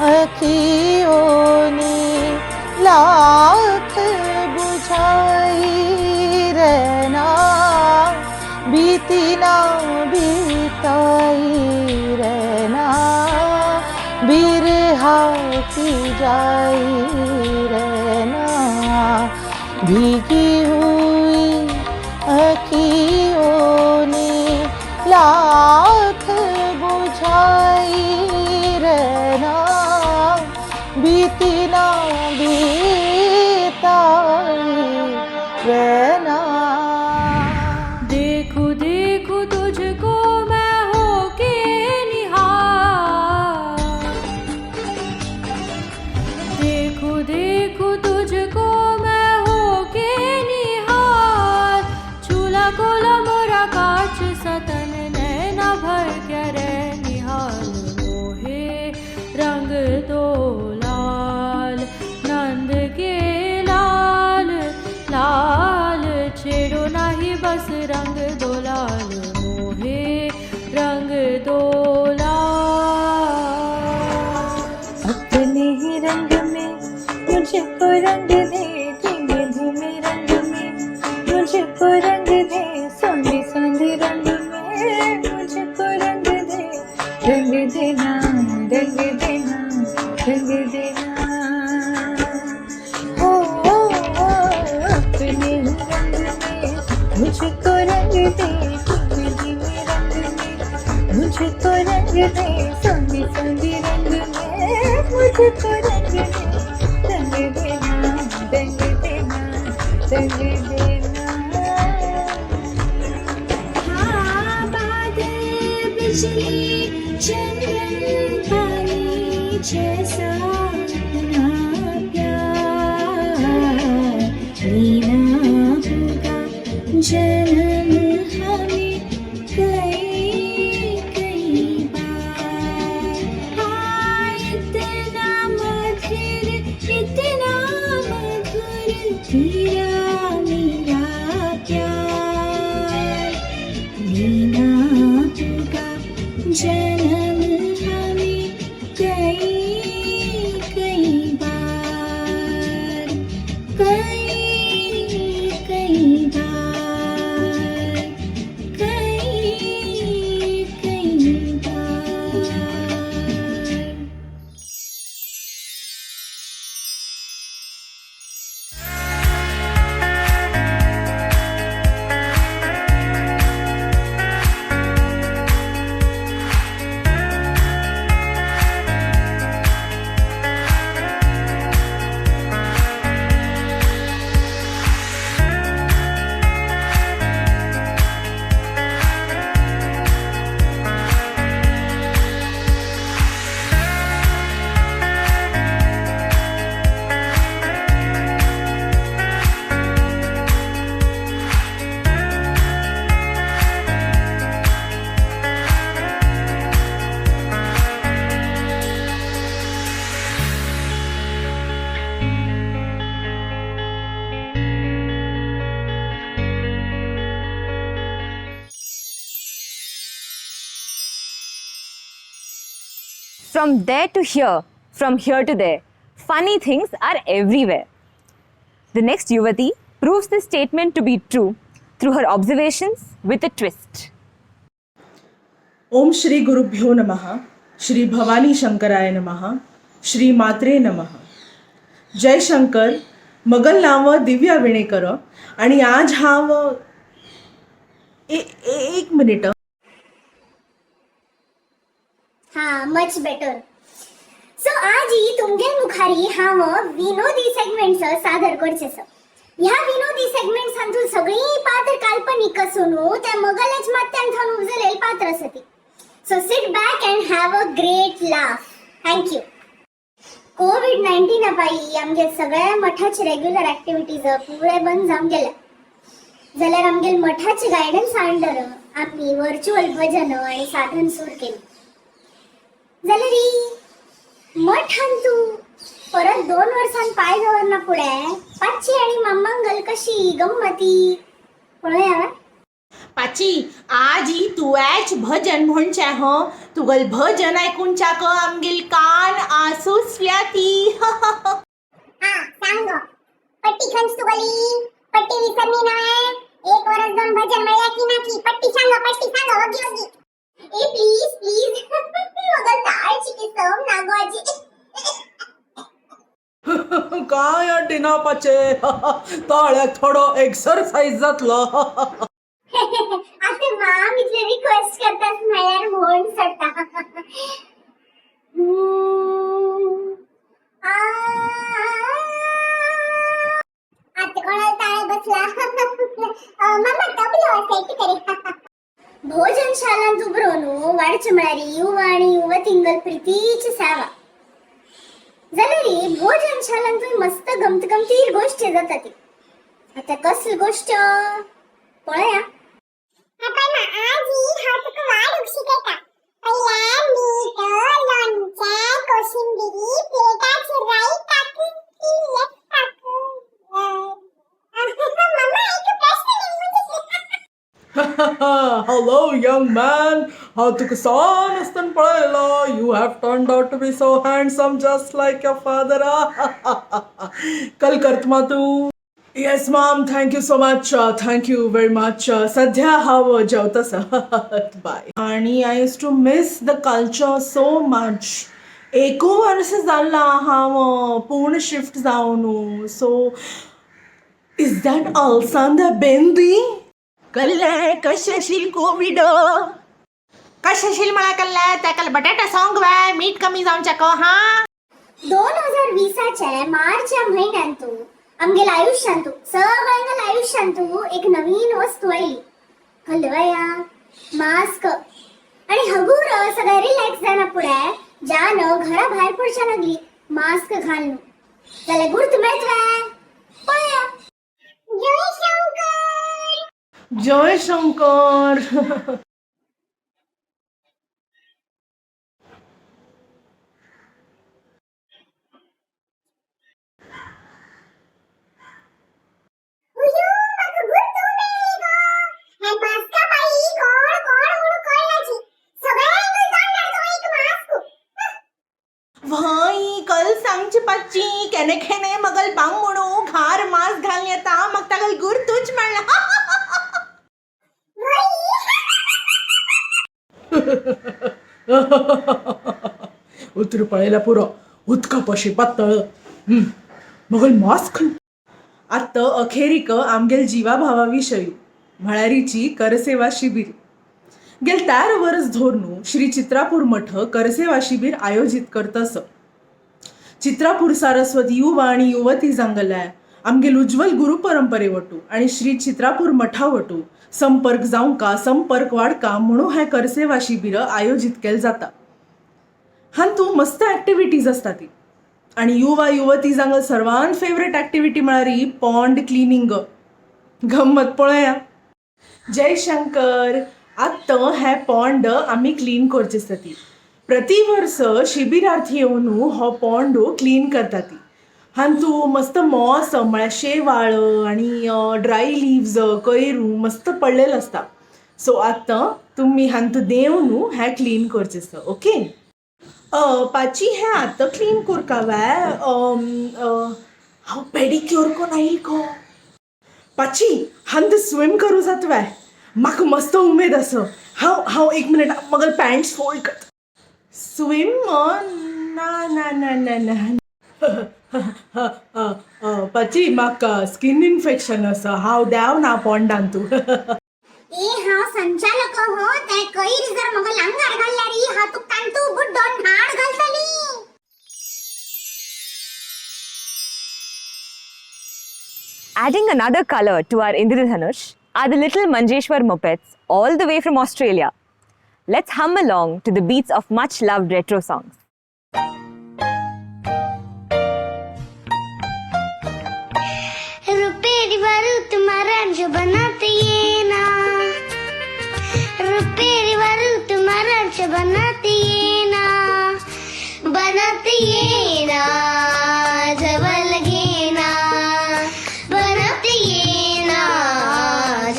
अखियों ने लाख बुझाई रहना, बीती ना बीताई रहना, बिरहा की जाई रहना, भीगी हुई अखियों ने लाख बुझाई रहना, बीती ना बीताई रहना। देखूं देखूं तुझको मैं होके निहार, देखूं देखूं तुझको मैं होके निहार, चूल्हा कोला मोरा कांच सतन नैना भर के रे निहाल, मोहे रंग दो लाल नंद के लाल लाल, छेड़ो नाही बस रंग दो लाल, मोहे रंग दो लाल। अपने ही रंग में मुझको रंग दे, धीमे धीमे रंग में मुझको रंग दे, सोंधी सोंधी रंग में मुझको रंग दे, रंग देना रंग देना रंग देना। हो अपने ही रंग में मुझको रंग दे, धीमे धीमे रंग में मुझको रंग दे, सोंधी सोंधी रंग में मुझको रंग दे, रंग देना रंग देना रंग देना। हाँ बादल बिजली चंद्रन पानी जैसा अपना प्यार, लीना होगा जन्म हमें कई कई बार। हाँ इतना मधुर इतना From there to here, from here to there, funny things are everywhere. The next Yuvati proves this statement to be true through her observations with a twist. ओम श्री गुरुभ्यो नमः. श्री भवानी शंकराय नमः. श्री मात्रे नमः. जय शंकर. मगल नाव दिव्या विणेकर आणि आज हांव एक मिनिट. हा मच बेटर. सो आज तुमगे मुखारी हांव विनोदी सेगमेंट्स सादर करचेस. ह्या विनोदी सेगमेंट्स हातून सगळी पात्र काल्पनिक असून त्या मगलच मात्यांथान उपजलेल पात्र आसती. So sit back and have a great laugh. Thank you. कोविड-19 पायी आमगे सगळ्या मठाचे रेग्युलर ऍक्टिव्हिटीज पुरे बंद जावन गेल्या. जाल्यार आमगे मठाचे गायडन्स अंडर आम्ही व्हर्च्युअल भजन आणि साधन सुरू केली. जाल्यार मठ तू परत 2 वर्षां पाय दवरना फुडें पाची आणि मामांगल कशी गम्मती पळया. पाची आज तू ॲच भजन म्हणचे ह. तुगल भजन ऐकूनच्या क आमगेल कान आसुसल्या ती. हा सांग पट्टी खंच तुगली पट्टी विसरनी नव्हे. 1 वर्ष 2 भजन म्हणल्या की नाकी पट्टी सांग वगी वगी. ए प्लीज प्लीज मगल ताळ चिके सम नागवाजी. काय अड्डिना पाचे ताळ्याक थोडो एक्सरसाइज जातलो. आता माम इतले रिक्वेस्ट करतात म्हळ्यार म्हण सडटा. आता कोणाला ताळे बसला. मामा तबलो सेट करे. भोजनशालांत उबरोन वाडचे म्हळ्यार युवा आणि युवतींगल प्रितीची सेवा. जाल्यार भोजनशालांत मस्त गमतीर गोष्टी जातात. आता कसली गोष्ट पळया. आपण आज हा तुका वाढ शिकयता. पहिल्या मीठ लोणचे कोशिंबिरी प्लेटाची राईट टाकू की लेफ्ट टाकू. मम्मा एक प्रश्न Hello young man. How Tuka San असताना पळयलो. You have turned out to be so handsome just like your father. कल करतमा तू. Yes mom, thank you so much. Thank you very much. सध्या हांव जेवतास. बाय. आणि I used to miss the culture so much. 1 वर्ष जाला हांव पूर्ण shift जावन. So is that Alexander Bendy? कल्ले कशाशील कोविड. कशाशील मला कल्ले त्याकल बटाटा सॉंग वाय मीठ कमी जाऊनच्या को. हा 2020च्या मार्चच्या महिन्यात आमगेल आयुष्यांतू सगळ्यांगल आयुष्यांतू एक नवीन वस्तू आयली. हलवया मास्क. आणि हगूर सगळ्या रिलॅक्स जाना पुढे ज्यान घरा भायर पडच्या लागली मास्क घालून. जाल्यार गुर्त मेळतवे पळया. जय शंकर. जय शंकर. भाई कल सांगची पाची केने खेने मगल बांग म्हणू घार मास्क घालून येता मग तागल गुर तुच म्हणला. उतर पळयला पुरो उदका पशी पातळ. मगल मास्क. आत्ता अखेरीक आमगेल जिवा भावा विषयी म्हळ्यारीची करसेवा शिबीर. गेल 13 वर्स धोरनू श्री चित्रापूर मठ करसेवा शिबीर आयोजित करतस. चित्रापूर सारस्वत युवा आणि युवती जांगल्या आमगेल उज्ज्वल गुरु परंपरे वटू आणि श्री चित्रापूर मठा वटू संपर्क जावंका संपर्क वाडका म्हणून हे करसेवा शिबीर आयोजित केले जाता. हातूंत मस्त ॲक्टिव्हिटीज असतात ती. आणि युवा युवती जांगल सर्वान फेवरेट ॲक्टिव्हिटी म्हळ्यार पॉन्ड क्लिनिंग. गंमत पळया. जय शंकर. आत्ता हे पॉन्ड आम्ही क्लीन करचे आसता. प्रतिवर्ष शिबिरार्थी येवन हो पॉन्ड क्लीन करतात. हातूंत मस्त मॉस म्हळ्यार शेवाळ आणि ड्राय लिव्ज कोयरू मस्त पडलेलो आसता. सो आत्ता तुमी हातूंत देवन हे क्लीन करचे आसता. ओके. पाची हे आता क्लीन करकावाय हांव पेडिक्योर को नाही गो पाची हांव स्विम करू जातवाय म्हाका मस्त उमेद आसा हांव एक मिनिट मगल पॅन्ट्स फोल्ड करता स्विम ना ना ना ना ना पाची म्हाका स्किन इन्फेक्शन आसा हांव देंवना पोंडान तूं ए हांव संचालक हो ते कयर जर मगल आंगार घालल्यार हांव तुका तांतू बुड्डोन हाड घालतली Adding another color to our Indradhanush are the little Manjeshwar mopeds all the way from Australia. Let's hum along to the beats of much loved retro songs. रुपेरी वारू तुम्हारा जो बनाते ये ना रुपेरी वारू तुम्हारा जो बनाते ये ना जब लगे ना बनाते ये ना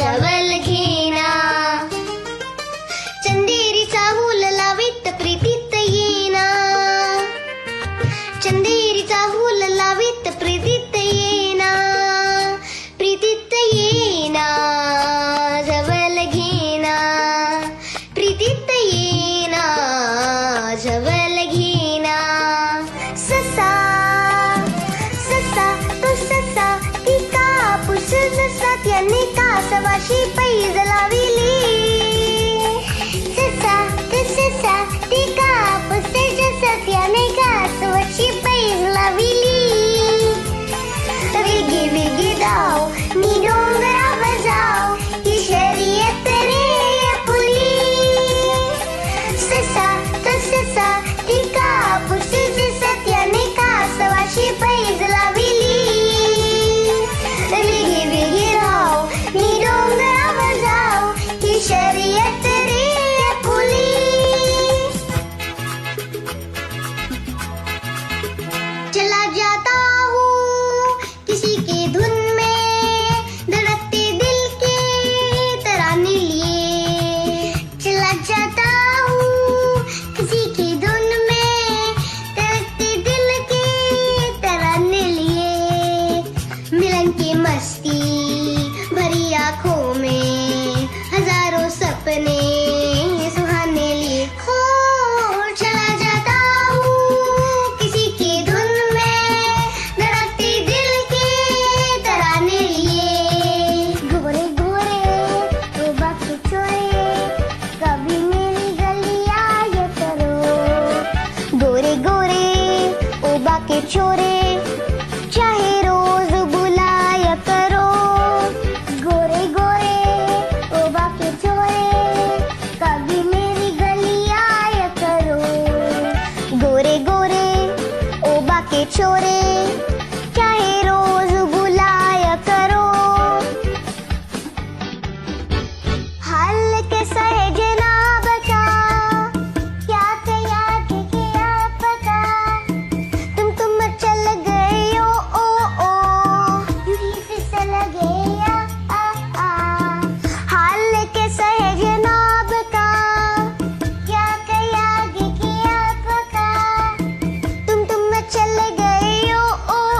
जब लगे ना चंदेरी चाहूल लावित प्रीतीत ये ना चंदेरी चाहूल लावित प्रीतीत ये ना प्रीतीत ये ना जवळ घेना प्रीतीत ये ना जवळ घेना ससा ससा तो ससा ती कापूस जसा त्याने कासवाशी पैज लाविली ससा तो ससा ती कापूस जसा त्याने कासवाशी पैज लाविली वेगी वेगी धाव मी डोंगरावर जाव ही शर्यत रे फुली ससा तो ससा ती कापूस जसा त्याने कासवाशी पैज लाविली वेगी वेगी धाव मी डोंगरावर जाव ही शर्यत रे फुली चला जाता हूँ किसी के धुन में धड़कते दिल के तराने लिए चला जाता हूँ किसी की धुन में धड़कते दिल के तराने लिए मिलन की मस्ती भरी आंखों में हजारों सपने सुहाने लिए हो चला जाता हूँ किसी की धुन में धड़कते दिल के तराने लिए गोरे गोरे तो बाकी छोरे कभी मेरी गलियां ये करो गोरे गोरे ओ बाकी छोरे चाहे रोज बुलाया करो गोरे गोरे ओ बाकी छोरे कभी मेरी गलियां ये करो गोरे गोरे ओ बाकी छोरे चाहे रोज बुलाया करो हाल के सहज ना बचा क्या किया पता तुम चल गए ओ यूं ही फिसल गए आ हाल के सहज ना बता क्या किया पता तुम चल गए ओ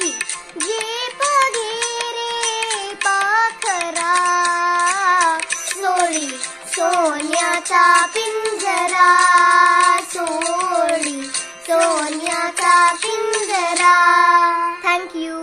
पक्षी जे पगे रे पाखरा सोडी सोन्याचा पिंजरा सोडी सोन्याचा पिंजरा. Thank you.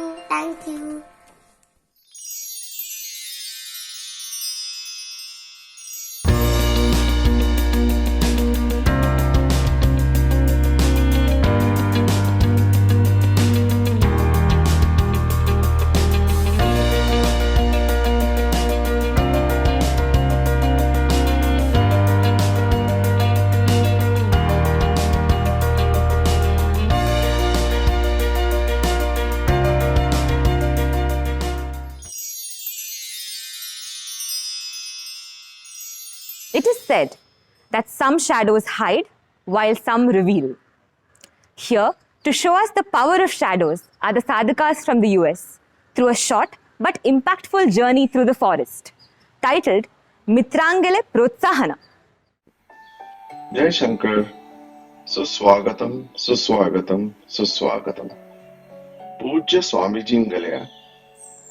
It is said that some shadows hide while some reveal. Here, to show us the power of shadows, are the sadhakas from the US through a short but impactful journey through the forest, titled Mitrangale Protsahana. जय शंकर. सुस्वागतम सुस्वागतम सुस्वागतम. पूज्य स्वामीजींगल्या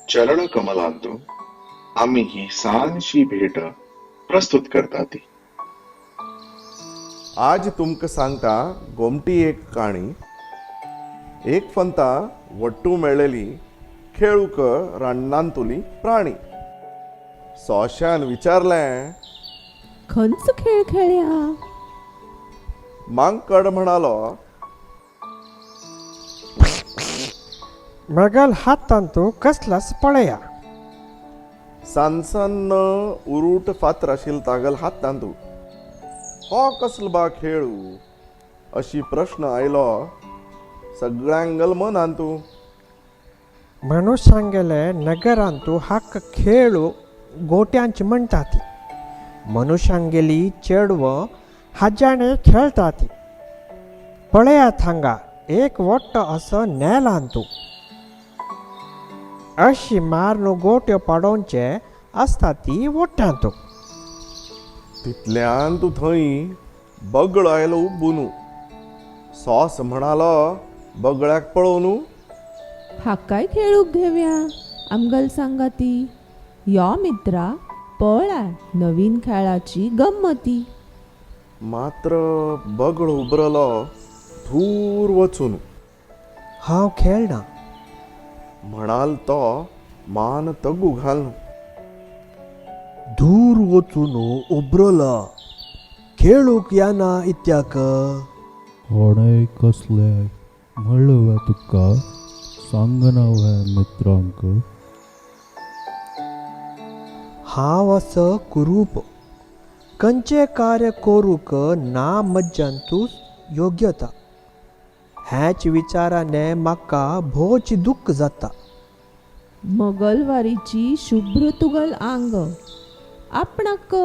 चरण कमलांतू आम्ही ही सानशी भेट प्रस्तुत करतात. आज तुमकां सांगता गोमटी एक काणी. एक फंता वट्टू मेळ्ळेली खेळूक रान्नांतुली प्राणी. सोश्यान विचारलें, खंयचो खेळ खेळया? मांकड म्हणालो, मगल हातांतू कसलाच पळया. सानसन उरूट फातर आशिल्ल तागल हातांतू हो कसलो बा खेळू अशी प्रश्न आयलो सगळ्यांगल मनांतू. मनुष्यांगेले नगरांतू हाक खेळू गोट्यांची म्हणटाती. मनुष्यांगेली चेडवं हाज्याने खेळटाती. पळयात हांगा एक वट्ट असं नेलांतू. अशी मारनू गोट्यो पाडोवचे आसता ती वट्टांतू. तितल्यान तू थंय बगळो आयलो उब्बून. सॉस म्हणालो बगळ्याक पळोवन, हाकाय खेळूक घेवया आमगल सांगाती. यो मित्रा पळा नवीन खेळाची गम्मती. मात्र बगळो उबरलो दूर वचून. हांव खेळना म्हणाल तो मान तगू घालून. दूर वचून उबरला खेळूक याना इत्याक. कोणे कसले म्हणलं तुका सांगना मित्रांक. हांव असं कुरूप खंयचे कार्य करूक ना मज्जांतू योग्यता. हेच विचाराने म्हाका भोवची दुख्ख जाता. मंगळवारीची शुभ्र तुगल आंग आपणाक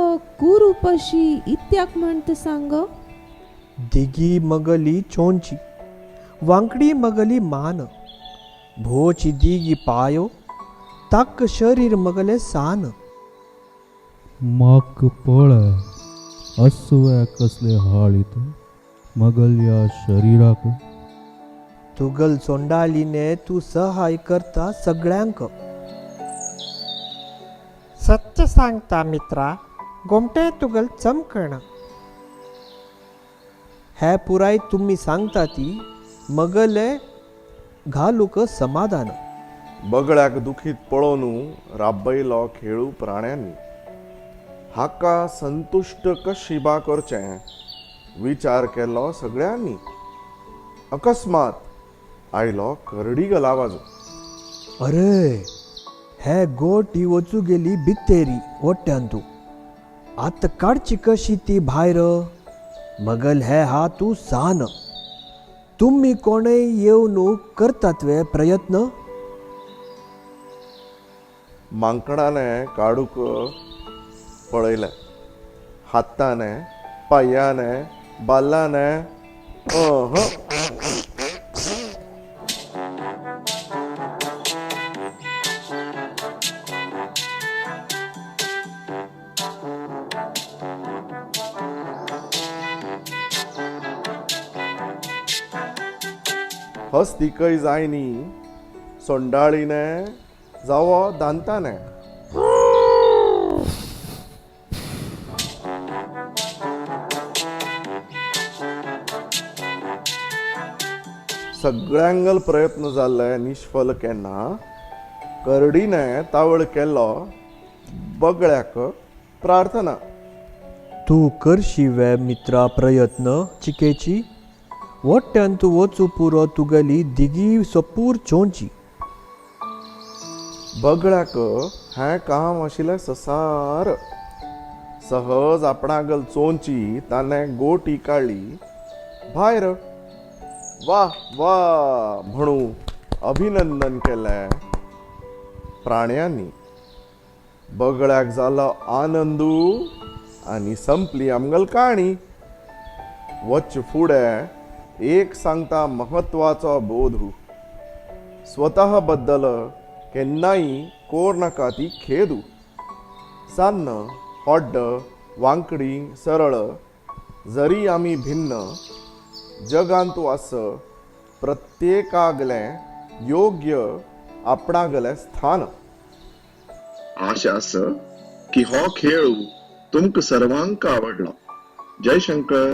कुरूप अशी इत्याक म्हणत सांग. दिगी मगली चोंची वांकडी मगली मान. भोवची दिगी पायो ताक शरीर मगले सान. माक पळय अस्वे कसले हाळीत मगल या शरीराक. तुगल सोंडालीने तू सहाय करता सगळ्यांक. सत्य सांगता मित्रा गोमटे तुगल चमकण. हे पुराय तुम्ही सांगता ती मगले घालूक समाधान. बगळ्याक दुखीत पळोवन राबयलो खेळू प्राण्यांनी. हाका संतुष्ट कशी बा करचें विचार केलो सगळ्यांनी. अकस्मात आयलो करडीगल आवाज. अरे हे गोटी वचू गेली भितेरी वट्ट्यांतू. आत काडची कशी ती भायर. मगल हे हा तू सान. तुम्ही कोणेय येवन करतात वे प्रयत्न. मांकडाने काडूक पळयले. हाताने पांयाने बालाने हस्तिकय जायनी सोंडाळीने जावो दांताने. सगळ्यांगल प्रयत्न जाल्ले निष्फल केन्ना करडीने तावळ केलो बगड्याक प्रार्थना. तूं करशी वे मित्रा प्रयत्न चिकेची, वट्ट्यान तूं वचू पुरो तुगेली दिगी सपूर चोंची. बगड्याक हें काम आशिल्लें ससार. सहज आपणागल चोंची ताणें गोटी काडली भायर. वा वा म्हणू अभिनंदन केलें प्राण्यांनी. बगड्याक जालो आनंदू आनी संपली आमगल काणी. वच फुडें एक सांगता महत्वाचो बोधू. स्वता बद्दल केन्नाय कोर नाका ती खेदू. सान्न होड्ड वांकडी सरळ जरी आमी भिन्न, जगांत आस प्रत्येकागलें योग्य आपणागलें स्थान. आशा आस की हो खेळ तुमकां सर्वांक आवडला. जय Shankar.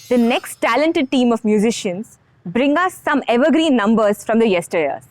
The next talented team of musicians bring us some evergreen numbers from the yesteryears.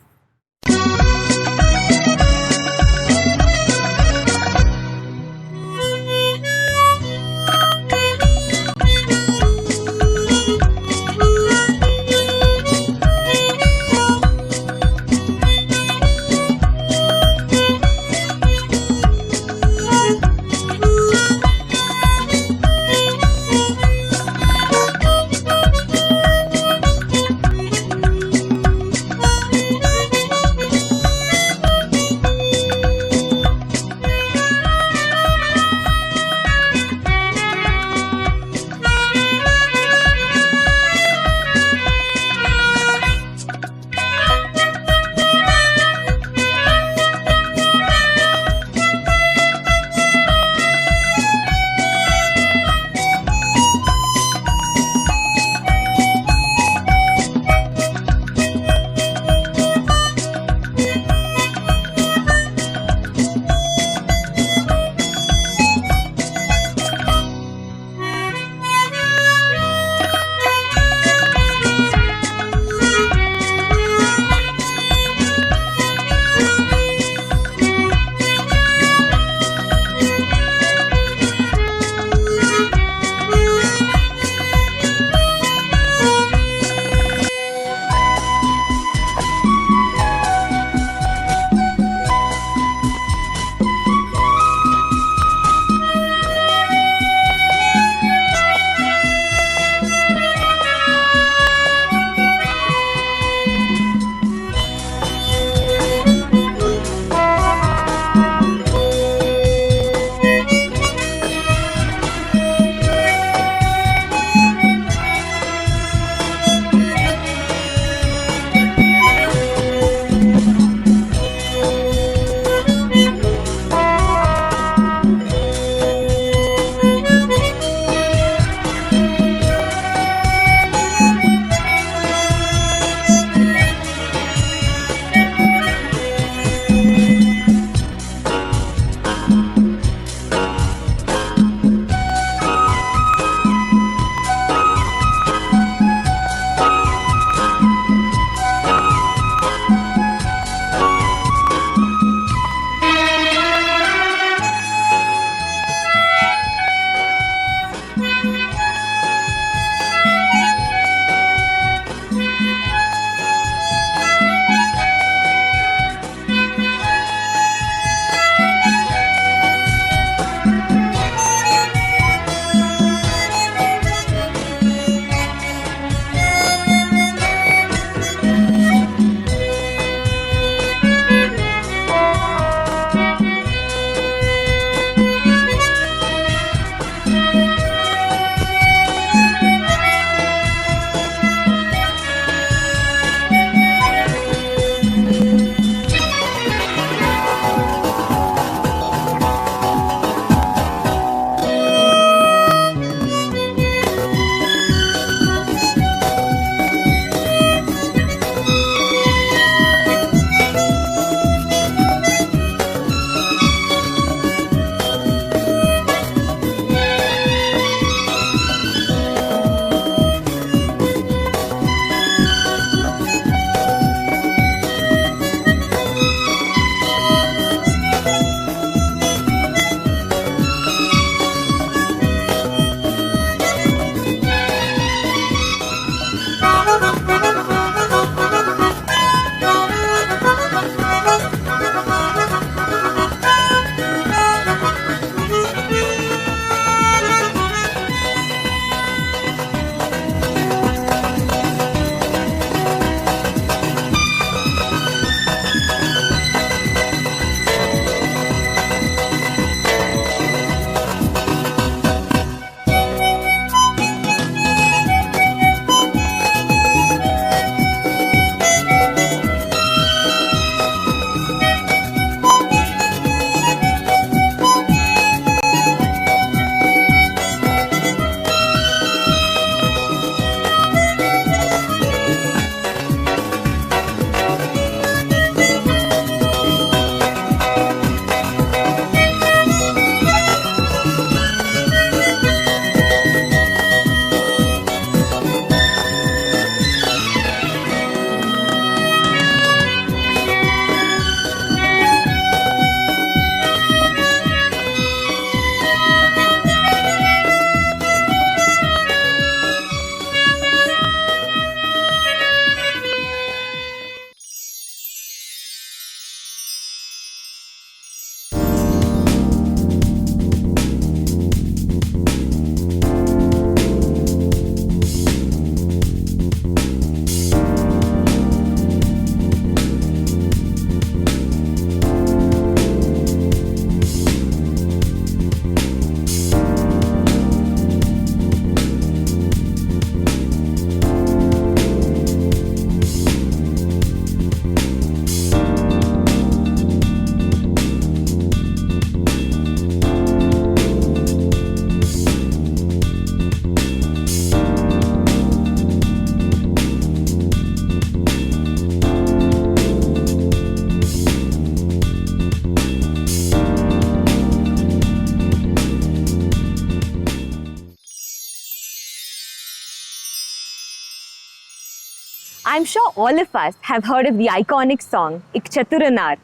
I'm sure all of us have heard of the iconic song Ik Chaturanar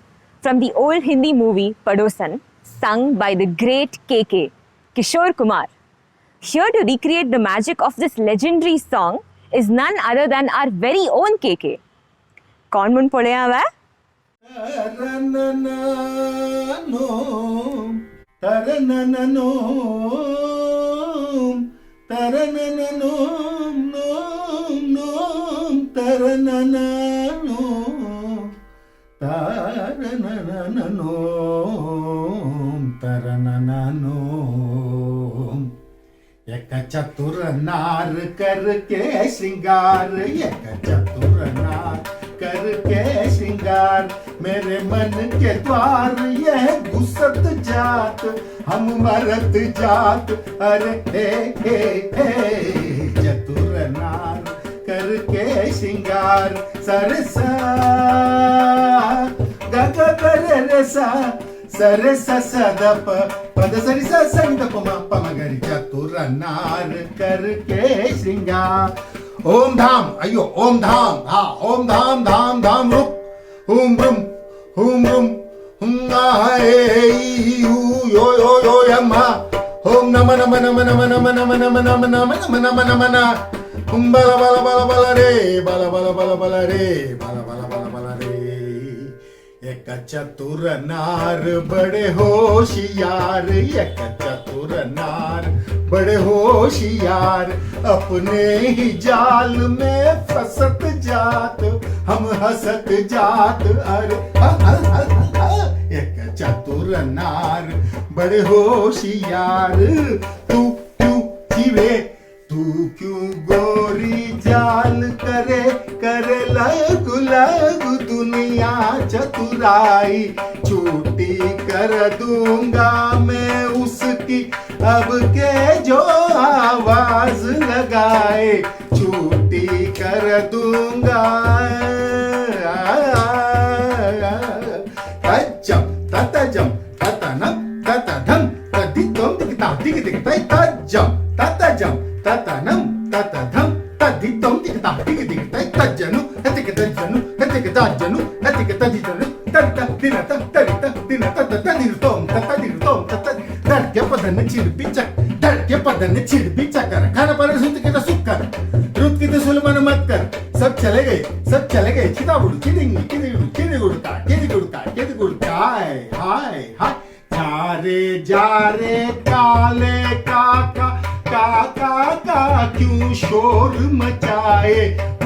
from the old Hindi movie Padosan, sung by the great KK, Kishore Kumar. Here to recreate the magic of this legendary song is none other than our very own KK. कौन मुन पढ़े हुआ है? एक चतुर नार करके श्रृंगार, एक चतुर नार करके श्रृंगार, मेरे मन के द्वार यह घुसत जात, हम मरत जात, अरे हे चतुर नार करके श्रृंगार, सरसा गग करे रे सा सरे सदप पद सरि संदप प मगरि चतुर नार करके श्रृंगार. ओम धाम अयो ओम धाम हा ओम धाम धाम धाम रुक हुम ब्रुम हुम आए यो यो यो यम्मा ओम नम नम नम नम नम नम नम नम नम नम नम नम नम हुम बला बला बला बला रे बला बला बला बला रे बला बला बला बला रे. एक चतुर नार बड़े होशियार, एक चतुर नार बड़े होशियार, अपने ही जाल में फंसत जात, हम हंसत जात, अरे एक चतुर नार बड़े होशियार. तू क्यों जीवे तू क्यों गोरी जाल करे करे लगु लगु दुनिया चतुराई, छूटी कर दूंगा मैं उसकी अब के जो आवाज लगाए, छूटी कर दूंगा. तज्जम ततजम ततनम ततधम तदितोम दिखता दिख दिखता तज्जम ततजम ततनम ततधम तदितोम दिखता दिख दिखता तज्जनु हतिक तज्जनु हतिक तज्जनु हतिक तदितनु तत दिनत तरित दिनत तदिरतोम तदिरतोम तत धड़के पदन चिड़पी चक धड़के पदन चिड़पी चकर खाना पर सुत के सुख कर रुत की सुलमन मत कर. सब चले गए चिता बुड़ चिड़िंग चिड़ी गुड़का हाय हाय हाय. जा रे काले काका काका का क्यों शोर मचाए,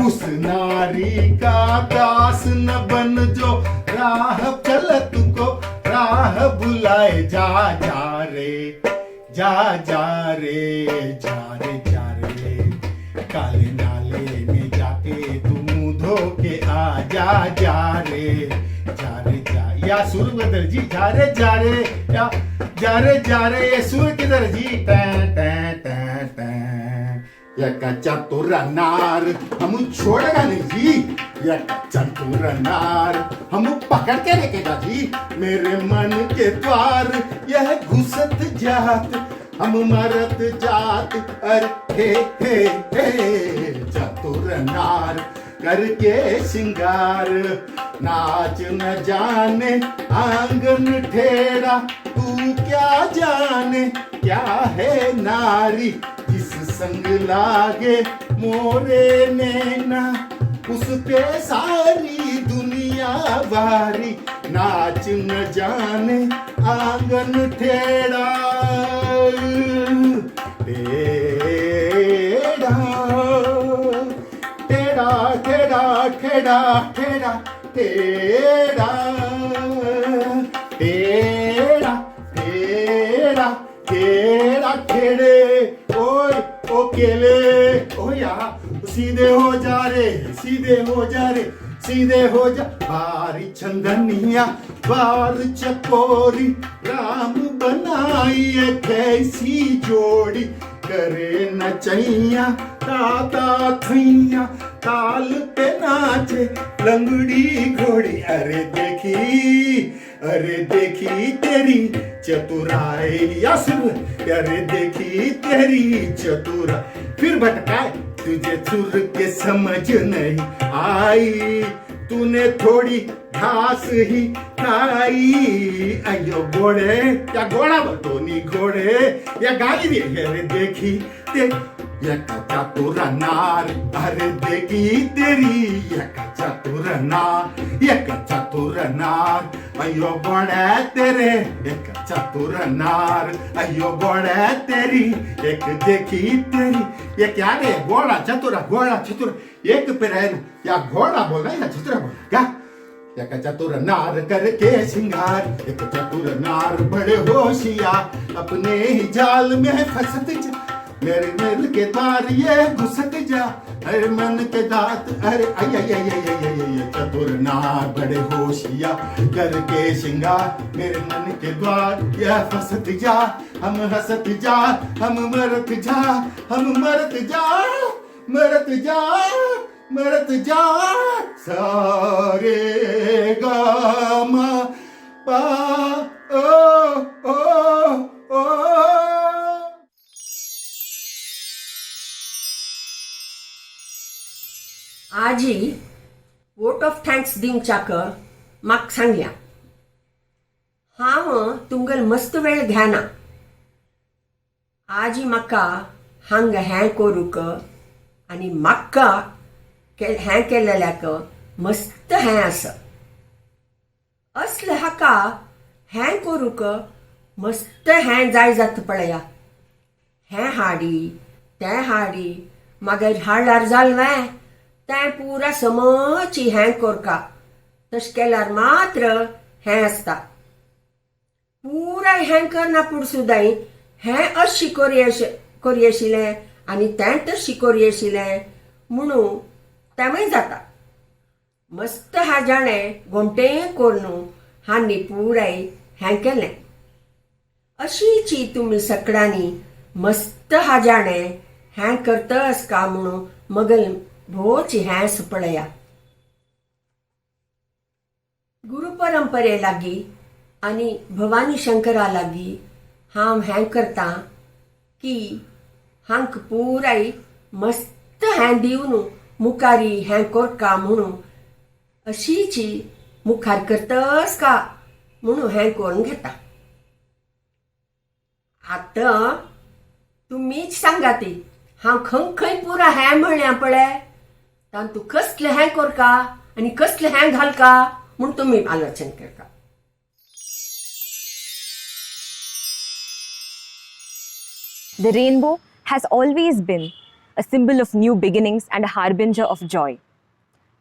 उस नारी का दास न बन जो राह चलत को राह बुलाए. जा रे काले नाले में जाके तुम धो के आ. जा रे या सुर किधर जी जा रे या ये सुर किधर जी. एक चतुर नार हम छोड़ेगा नहीं जी, एक चतुर नार हम पकड़ के रखेगा जी, मेरे मन के द्वार यह घुसत जात, हम मरत जात, अरे हे चतुर नार करके श्रृंगार. नाच न जाने आंगन ठेरा, तू क्या जाने क्या है नारी, जिस संग लागे मोरे नैना उस पे सारी दुनिया वारी. नाच न जाने आंगन ठेरा टेढ़ा टेढ़ा टेढ़ा टेढ़ा टेढ़ा टेढ़ा टेढ़ा टेढ़े ओए ओ केले ओ या सीधे हो जा रे सीधे हो जा. बारी चंदनिया बार चकोरी राम बनाई है कैसी जोड़ी, करे नचैया ताता थैया ताल पे नाचे लंगड़ी घोड़ी. अरे देखी तेरी चतुराई या सुन, अरे देखी तेरी चतुराई. फिर तुझे चुर के समझ नहीं आई, तूने थोड़ी घास ही खाई. अयो घोडे या घोडा बटोनी घोडे या गाडी रे देखी ते एका चातुरनार, अरे देखी तेरी एका चातुरनार. अयो घोड्या तेरे एक चातुरनार, अयो घोड्या तेरी एक देखी तेरी एक. अरे घोडा चतुर एक पे रहना या घोडा बोलना या चतुर बोलना क्या. एक चतुर नार करके श्रृंगार, एक चतुर नार बड़े होशियार, अपने ही जाल में फंसत जा, मेरे दिल के द्वार ये घुसत जा, हर मन के दांत अरे आई. चतुर नार बड़े होशियार करके श्रृंगार, मेरे मन के द्वार ये फंसत जा, हम हंसत जा, हम मरत जा, हम मरत जा, मरत जा, मरत जा. सारे गामा पा ओ ओ ओ. आजी वोट ऑफ थँक्स दिवच्याक म्हाका सांगल्या. हांव तुमगेर मस्त वेळ घेना. आजी म्हाका हांग हें करूक आनी म्हाका हें केलेल्याक मस्त हें आसा. असले हाका हें करूक मस्त हें जाय जाता पळया. हें हाडी तें हाडी मागीर हाडल्यार जालें तें पुरा समची हें कोरका. तशें केल्यार मात्र हें आसता. पुराय हें करना पूण सुद्दां हें अशी करी आशिल्लें आनी तें तशी करी आशिल्लें म्हणून तेंवूय जाता. मस्त हाजाणें घोमटें करून हांणी पुराय हें केलें. अशीची तुमी सगळ्यांनी मस्त हाजाणें हें करतस का म्हणून मगल भोवची हें पळया. गुरु परंपरे लागीं आनी भवानी शंकरा लागीं हांव हें करतां की हांक पुराय मस्त हें दिवन मुखारी हें कोरका म्हणून अशीची मुखार करतस का म्हणून हें करून घेता. आतां तुमीच सांगात हांव खंय पुरा हें म्हणल्या पळय तातूंत कसलें हें कोरका आनी कसलें हें घालका म्हूण तुमी आलोचन करता. The rainbow has always been a symbol of new beginnings and a harbinger of joy.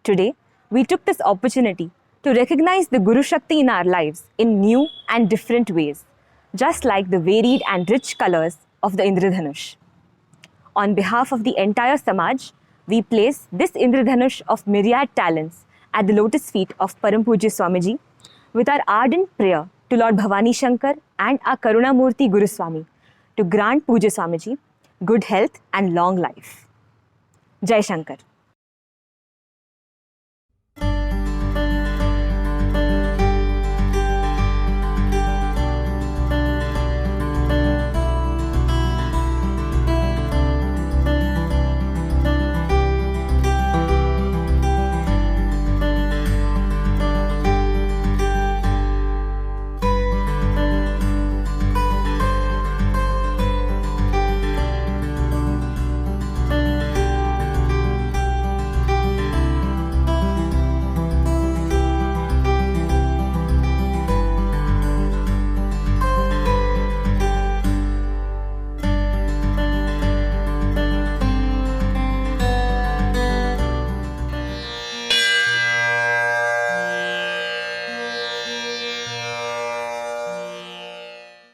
Today, we took this opportunity to recognize the Guru Shakti in our lives in new and different ways, just like the varied and rich colors of the Indradhanush. On behalf of the entire Samaj, we place this Indradhanush of myriad talents at the lotus feet of Param Pujya Swamiji with our ardent prayer to Lord Bhavani Shankar and our Karunamurti Guru Swami to grant Pujya Swamiji good health and long life. Jai Shankar.